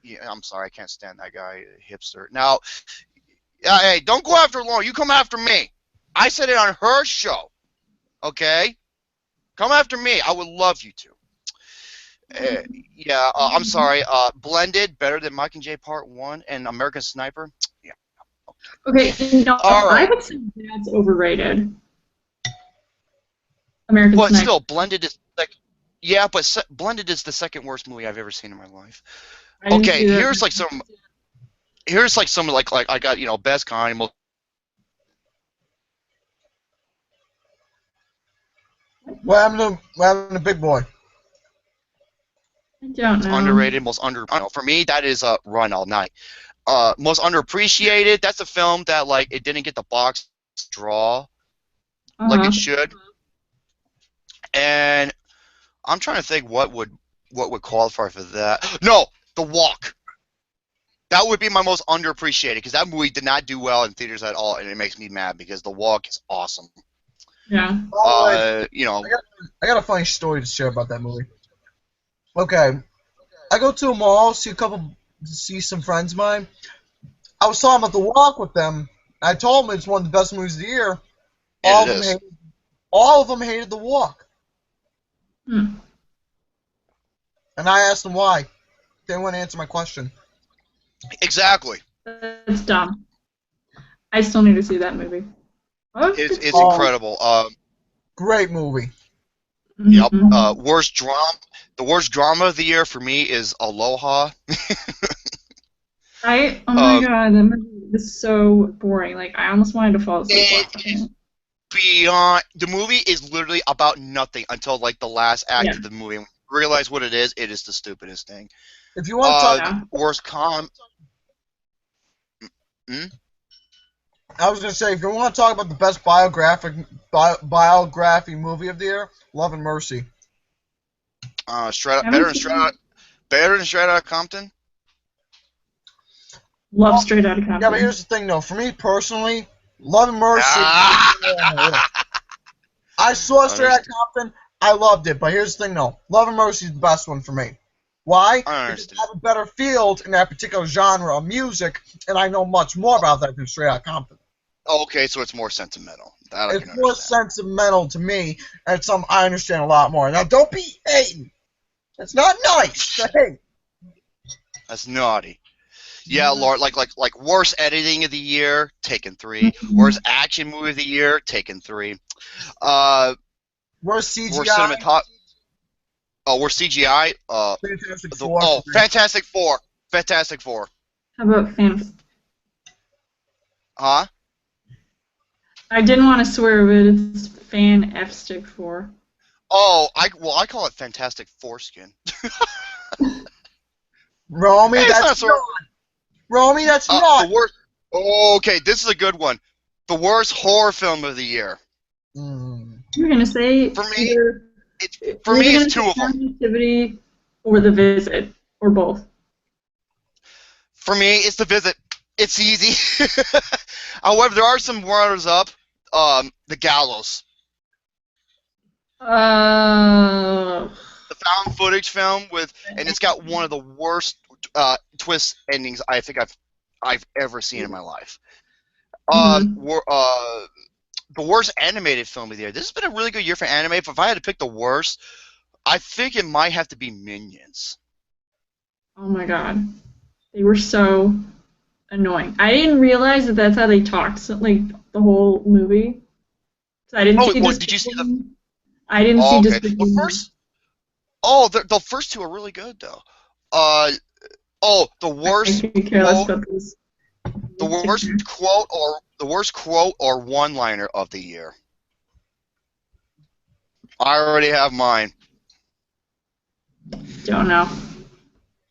Yeah, I'm sorry, I can't stand that guy, hipster. Now, hey, don't go after Lauren. You come after me. I said it on her show. Okay? Come after me. I would love you to. Yeah, I'm sorry. Blended, better than Mockingjay Part 1 and American Sniper. Yeah. Okay, no, I would say that's overrated. American Sniper. But still, Blended is Blended is the second worst movie I've ever seen in my life. Okay, here's some like I got best comedy. What happened to Big Boy? I don't know. Underrated, most for me, that is Run All Night. Most underappreciated. That's a film that it didn't get the box draw like it should. And I'm trying to think what would qualify for that. No, The Walk. That would be my most underappreciated, because that movie did not do well in theaters at all, and it makes me mad because The Walk is awesome. Yeah. I got a funny story to share about that movie. Okay, I go to a mall, see a couple see some friends of mine. I was talking about The Walk with them. I told them it's one of the best movies of the year. All of them hated The Walk. Hmm. And I asked them why. They wouldn't answer my question. Exactly. That's dumb. I still need to see that movie. It's incredible. Great movie. Yep. Worst drama. The worst drama of the year for me is Aloha. Oh my god, that movie was so boring. Like, I almost wanted to fall asleep watching it. Beyond, the movie is literally about nothing until like the last act of the movie. When you realize what it is the stupidest thing. If you want to talk, worst I was gonna say, if you want to talk about the best biography movie of the year, Love and Mercy. Better than Straight Outta Compton. Love Straight Outta Compton. Yeah, but here's the thing, though. For me personally, Love and Mercy. I saw Straight Outta Compton. I loved it, but here's the thing, though. Love and Mercy is the best one for me. Why? Because I have a better field in that particular genre of music, and I know much more about that than Straight Outta Compton. Okay, so it's more sentimental. It's more sentimental to me, and it's something I understand a lot more. Now, don't be hating. That's not nice to hate. That's naughty. Yeah, Lord, like worst editing of the year, Taken 3. Worst action movie of the year, Taken 3. Worst CGI. Worst cinematography. Worst CGI. Fantastic Four. Fantastic Four. Fantastic Four. How about Phantom? Huh? I didn't want to swear, but it's Fan-F-Stick 4. Oh, I call it Fantastic Foreskin. Romy, that's not. Romy, that's not. The worst. Okay, this is a good one. The worst horror film of the year. You're gonna say for me, it's two of them. Activity or The Visit, or both. For me, it's The Visit. It's easy. However, there are some runners-up. The Gallows. The found footage film and it's got one of the worst twist endings I think I've ever seen in my life. The worst animated film of the year. This has been a really good year for anime. If I had to pick the worst, I think it might have to be Minions. Oh my god, they were so annoying. I didn't realize that that's how they talked like the whole movie. So I didn't see. Did you see the? I didn't see okay. just the first two are really good though. The worst. I could care less about this. The worst quote or one-liner of the year. I already have mine. Don't know.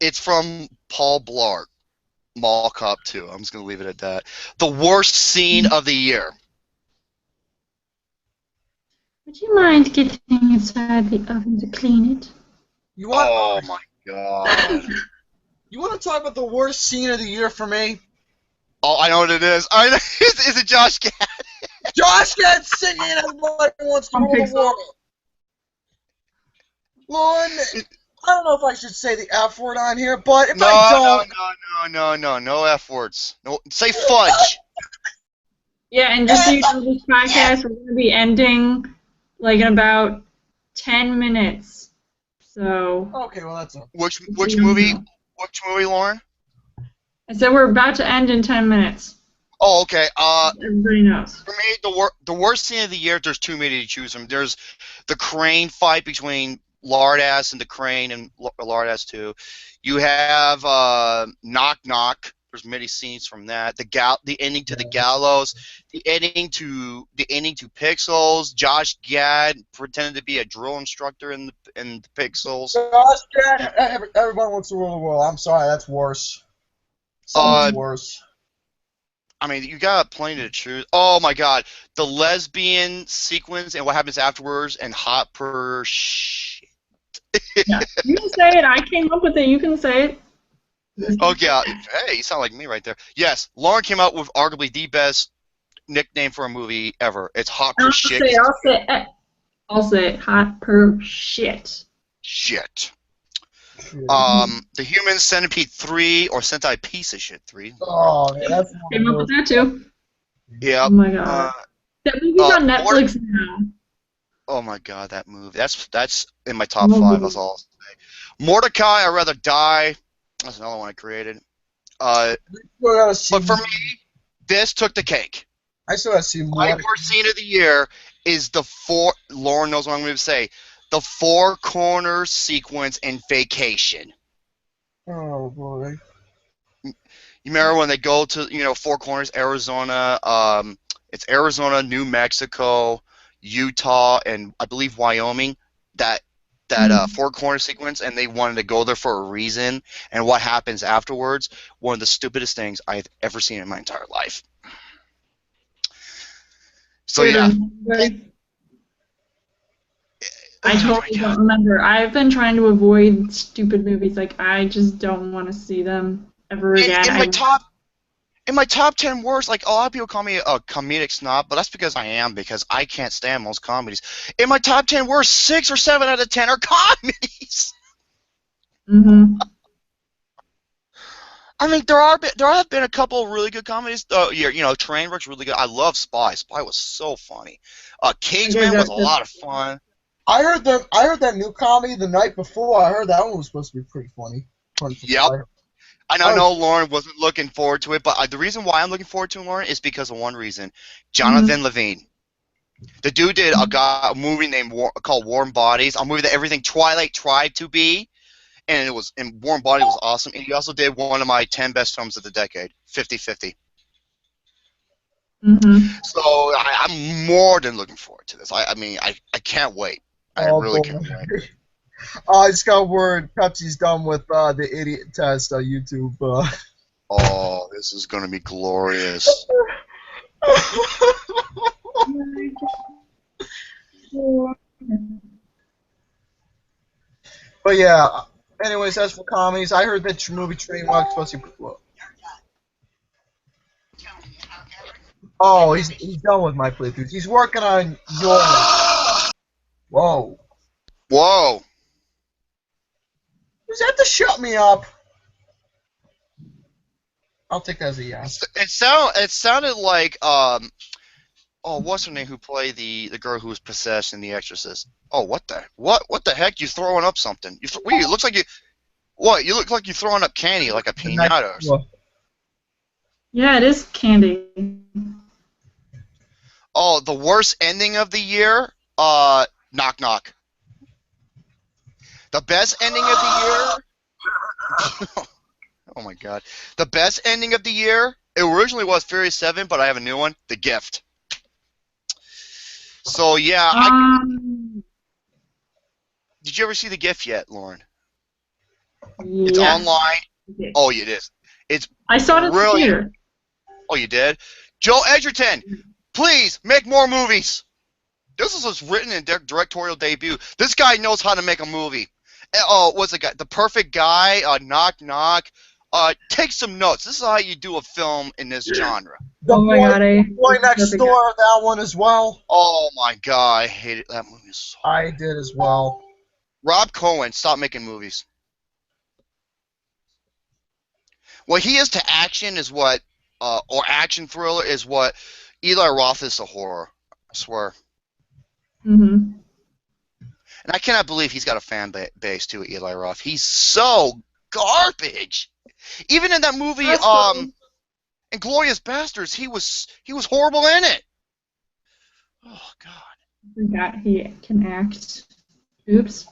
It's from Paul Blart, Mall Cop 2. I'm just gonna leave it at that. The worst scene of the year. Would you mind getting inside the oven to clean it? Oh my god. You want to talk about the worst scene of the year for me? Oh, I know what it is. Is it Josh Gad? Josh Gad singing "Everybody Wants to Rule the World." Lauren, I don't know if I should say the F word on here, but if I don't... No F words. No, say fudge. Yeah, and just so you know, this podcast, we're going to be ending like in about 10 minutes. So... Okay, well that's... Which movie? Which movie, Lauren? I said we're about to end in 10 minutes. Oh, okay. Everybody knows. For me, the worst scene of the year, there's too many to choose from. There's the crane fight between Lardass and the crane and Lardass 2. You have Knock Knock. There's many scenes from that. The ending to the Gallows. The ending to Pixels. Josh Gad pretended to be a drill instructor in the Pixels. Josh Gad, everyone wants to rule the world. I'm sorry, that's worse. Something's worse. I mean, you got plenty to choose. Oh my god, the lesbian sequence and what happens afterwards and hot per shit. Yeah. You can say it. I came up with it. You can say it. Okay, hey, you sound like me right there. Yes, Lauren came out with arguably the best nickname for a movie ever. It's hot per shit. I'll say it. Hot per shit. Shit. The Human Centipede 3 or Sentai Piece of Shit 3. Oh, man, that's Came up with that too. Yep. Oh my god. That movie's on Netflix now. Oh my god, that movie. That's in my top 5. That's all I'll say. Mordecai, I'd Rather Die. That's another one I created. But for me, this took the cake. I still gotta see more. My worst scene of the year is Lauren knows what I'm going to say. The Four Corners sequence in Vacation. Oh boy. You remember when they go to, Four Corners, Arizona? It's Arizona, New Mexico, Utah, and I believe Wyoming. That Four Corners sequence, and they wanted to go there for a reason. And what happens afterwards? One of the stupidest things I've ever seen in my entire life. So yeah. I totally don't remember. I've been trying to avoid stupid movies. Like, I just don't want to see them ever again. In my top 10 worst, like, a lot of people call me a comedic snob, but that's because I am, because I can't stand most comedies. In my top 10 worst, 6 or 7 out of 10 are comedies. Mm-hmm. I mean, there have been a couple of really good comedies. Trainwreck's really good. I love Spy. Spy was so funny. Kingsman was a lot of fun. I heard that new comedy the night before. I heard that one was supposed to be pretty funny. Yep. I know Lauren wasn't looking forward to it, but the reason why I'm looking forward to it, Lauren, is because of one reason. Jonathan Levine. The dude did a movie called Warm Bodies, a movie that everything Twilight tried to be, and Warm Bodies was awesome. And he also did one of my 10 best films of the decade, 50-50. So I'm more than looking forward to this. I mean, I can't wait. I really can't wait. I just got word Pepsi's done with the idiot test on YouTube. Oh, this is going to be glorious. But yeah, anyways, as for comedies, I heard that your movie Trainwreck's supposed to be... Oh, he's done with my playthroughs. He's working on your... Whoa. Whoa. Does that to shut me up? I'll take that as a yes. It sounded like what's her name who played the girl who was possessed in The Exorcist? Oh, what the heck? You throwing up something? It looks like you look like you're throwing up candy like a piñata or something. Yeah, it is candy. Oh, the worst ending of the year? Knock Knock. The best ending of the year? Oh my god. The best ending of the year? It originally was Furious 7, but I have a new one. The Gift. So yeah, Did you ever see The Gift yet, Lauren? Yes. It's online. Oh, it is. I saw it in the theater. Oh, you did? Joe Edgerton, please make more movies. This was his written and directorial debut. This guy knows how to make a movie. Oh, what's the guy? The Perfect Guy, Knock Knock. Take some notes. This is how you do a film in this genre. The Boy Next Door, that one as well. Oh my god, I hate it. That movie is so I did as well. Rob Cohen, stop making movies. What he is to action is what, or action thriller is what Eli Roth is to horror. I swear. And I cannot believe he's got a fan base too, Eli Roth. He's so garbage. Even in that movie, Inglourious Basterds, he was horrible in it. Oh God. Forgot he can act. Oops.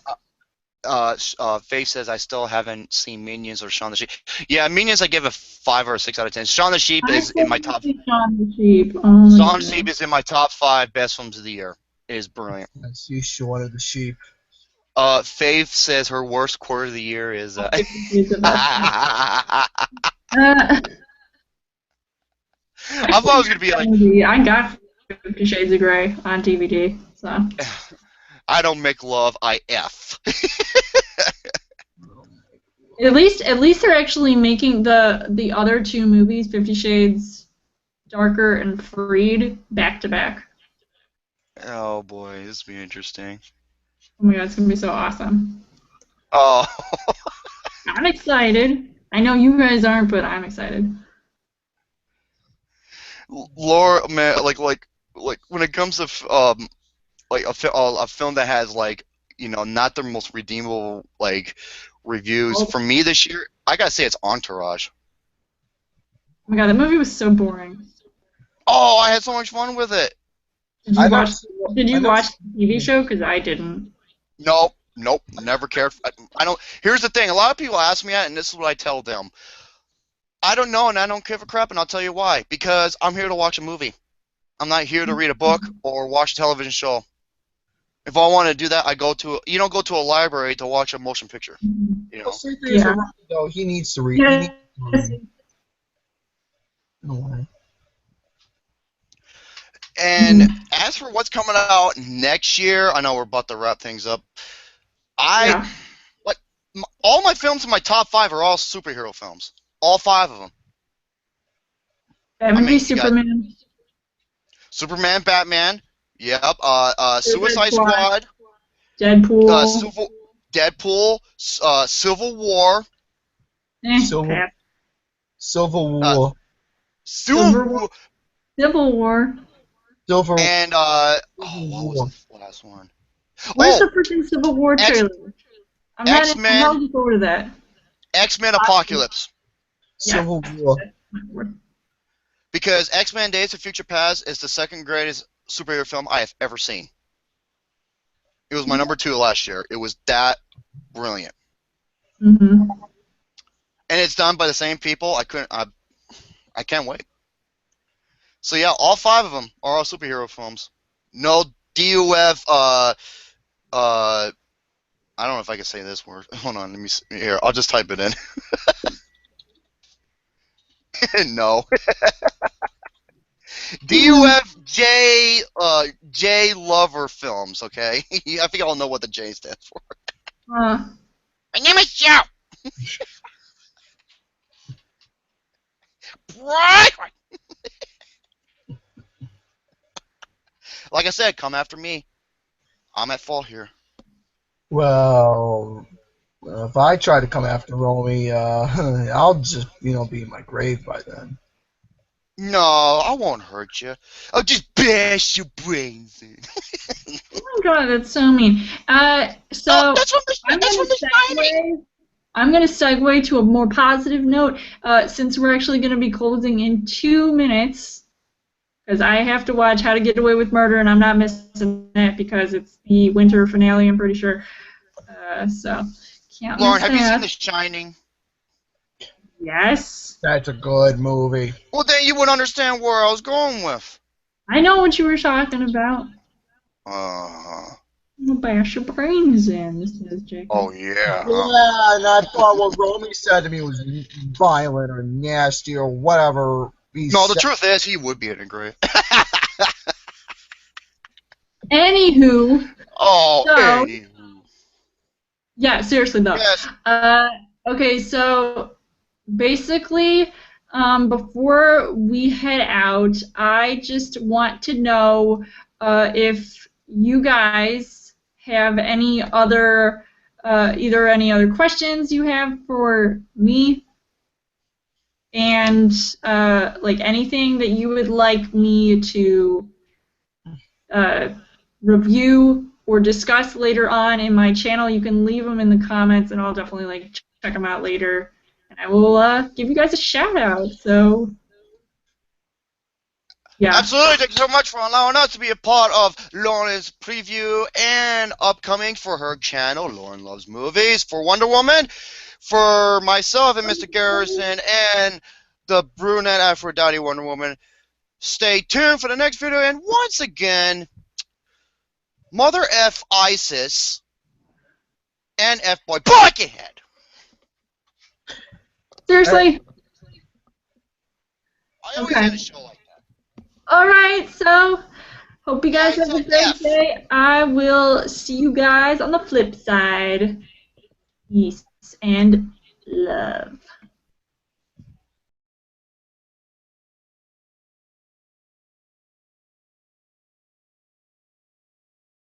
Faye says I still haven't seen Minions or Shaun the Sheep. Yeah, Minions I give a 5 or a 6 out of 10. Shaun the Sheep is in my top. Shaun the Sheep. Oh Shaun the Sheep is in my top 5 best films of the year. It is brilliant. That's you, Shaun of the Sheep. Faith says her worst quarter of the year is. I thought it was gonna be like. I got 50 Shades of Grey on DVD, so. I don't make love, I F. At least they're actually making the other two movies, 50 Shades Darker and Freed, back to back. Oh boy, this will be interesting. Oh my god, it's gonna be so awesome. Oh, I'm excited. I know you guys aren't, but I'm excited. Laura, man, like when it comes to like a film that has like not the most redeemable like reviews Oh for me this year, I gotta say it's Entourage. my god, that movie was so boring. Oh, I had so much fun with it. Did I you never, watch? Did I you never. watch the TV show? Because I didn't. Nope, never cared. I don't. Here's the thing: a lot of people ask me that, and this is what I tell them. I don't know, and I don't give a crap, and I'll tell you why. Because I'm here to watch a movie. I'm not here to read a book or watch a television show. If I want to do that, I go to. You don't go to a library to watch a motion picture. You Well, know. see, Yeah. though, he needs to read. He Yes. needs to read. No way. And as for what's coming out next year, I know we're about to wrap things up. Yeah. All my films in my top 5 are all superhero films. All 5 of them. Batman v you got Superman. Superman, Batman. Yep. Suicide Suicide Squad. Squad. Deadpool. Deadpool. Civil War. Civil Pass. Civil War. Civil War. Civil War. Silver. And what was the last one? Where's the freaking Civil War trailer? I'm not looking forward to that. X-Men Apocalypse. Civil War. Because X-Men Days of Future Past is the second greatest superhero film I have ever seen. It was my number 2 last year. It was that brilliant. Mm-hmm. And it's done by the same people. I can't wait. So yeah, all 5 of them are all superhero films. No DUF. I don't know if I can say this word. Hold on, let me see. Here. I'll just type it in. No. DUFJ J Lover Films. Okay, I think I'll know what the J stands for. My name is Joe. Right. Like I said, come after me. I'm at fault here. Well, if I try to come after Romy, I'll just, be in my grave by then. No, I won't hurt you. I'll just bash your brains in. Oh my god, that's so mean. So That's from the Shining. I'm going to segue to a more positive note, since we're actually going to be closing in 2 minutes, because I have to watch How to Get Away with Murder, and I'm not missing it because it's the winter finale, I'm pretty sure. So, can't Lauren, miss have you that. seen The Shining? Yes. That's a good movie. Well, then you would understand where I was going with. I know what you were talking about. I'll bash your brains in, says Jacob. Oh, yeah. Yeah, and I thought what Romy said to me was violent or nasty or whatever. No, the truth is, he would be in a grave. Anywho. Oh, So, anywho. Yeah, seriously though. Yes. Okay, so basically, before we head out, I just want to know if you guys have any other, either any other questions you have for me, and like anything that you would like me to review or discuss later on in my channel. You can leave them in the comments, and I'll definitely check them out later, and I will give you guys a shout out. So yeah. Absolutely. Thank you so much for allowing us to be a part of Lauren's preview and upcoming for her channel, Lauren Loves Movies, for Wonder Woman, for myself and Mr. Garrison, and the brunette Aphrodite Wonder Woman. Stay tuned for the next video, and once again, Mother F ISIS and F Boy Buckethead. Seriously? I always Okay. end a show like that. Alright, so hope you guys Yeah, have a it's great F. day. I will see you guys on the flip side. Peace and love.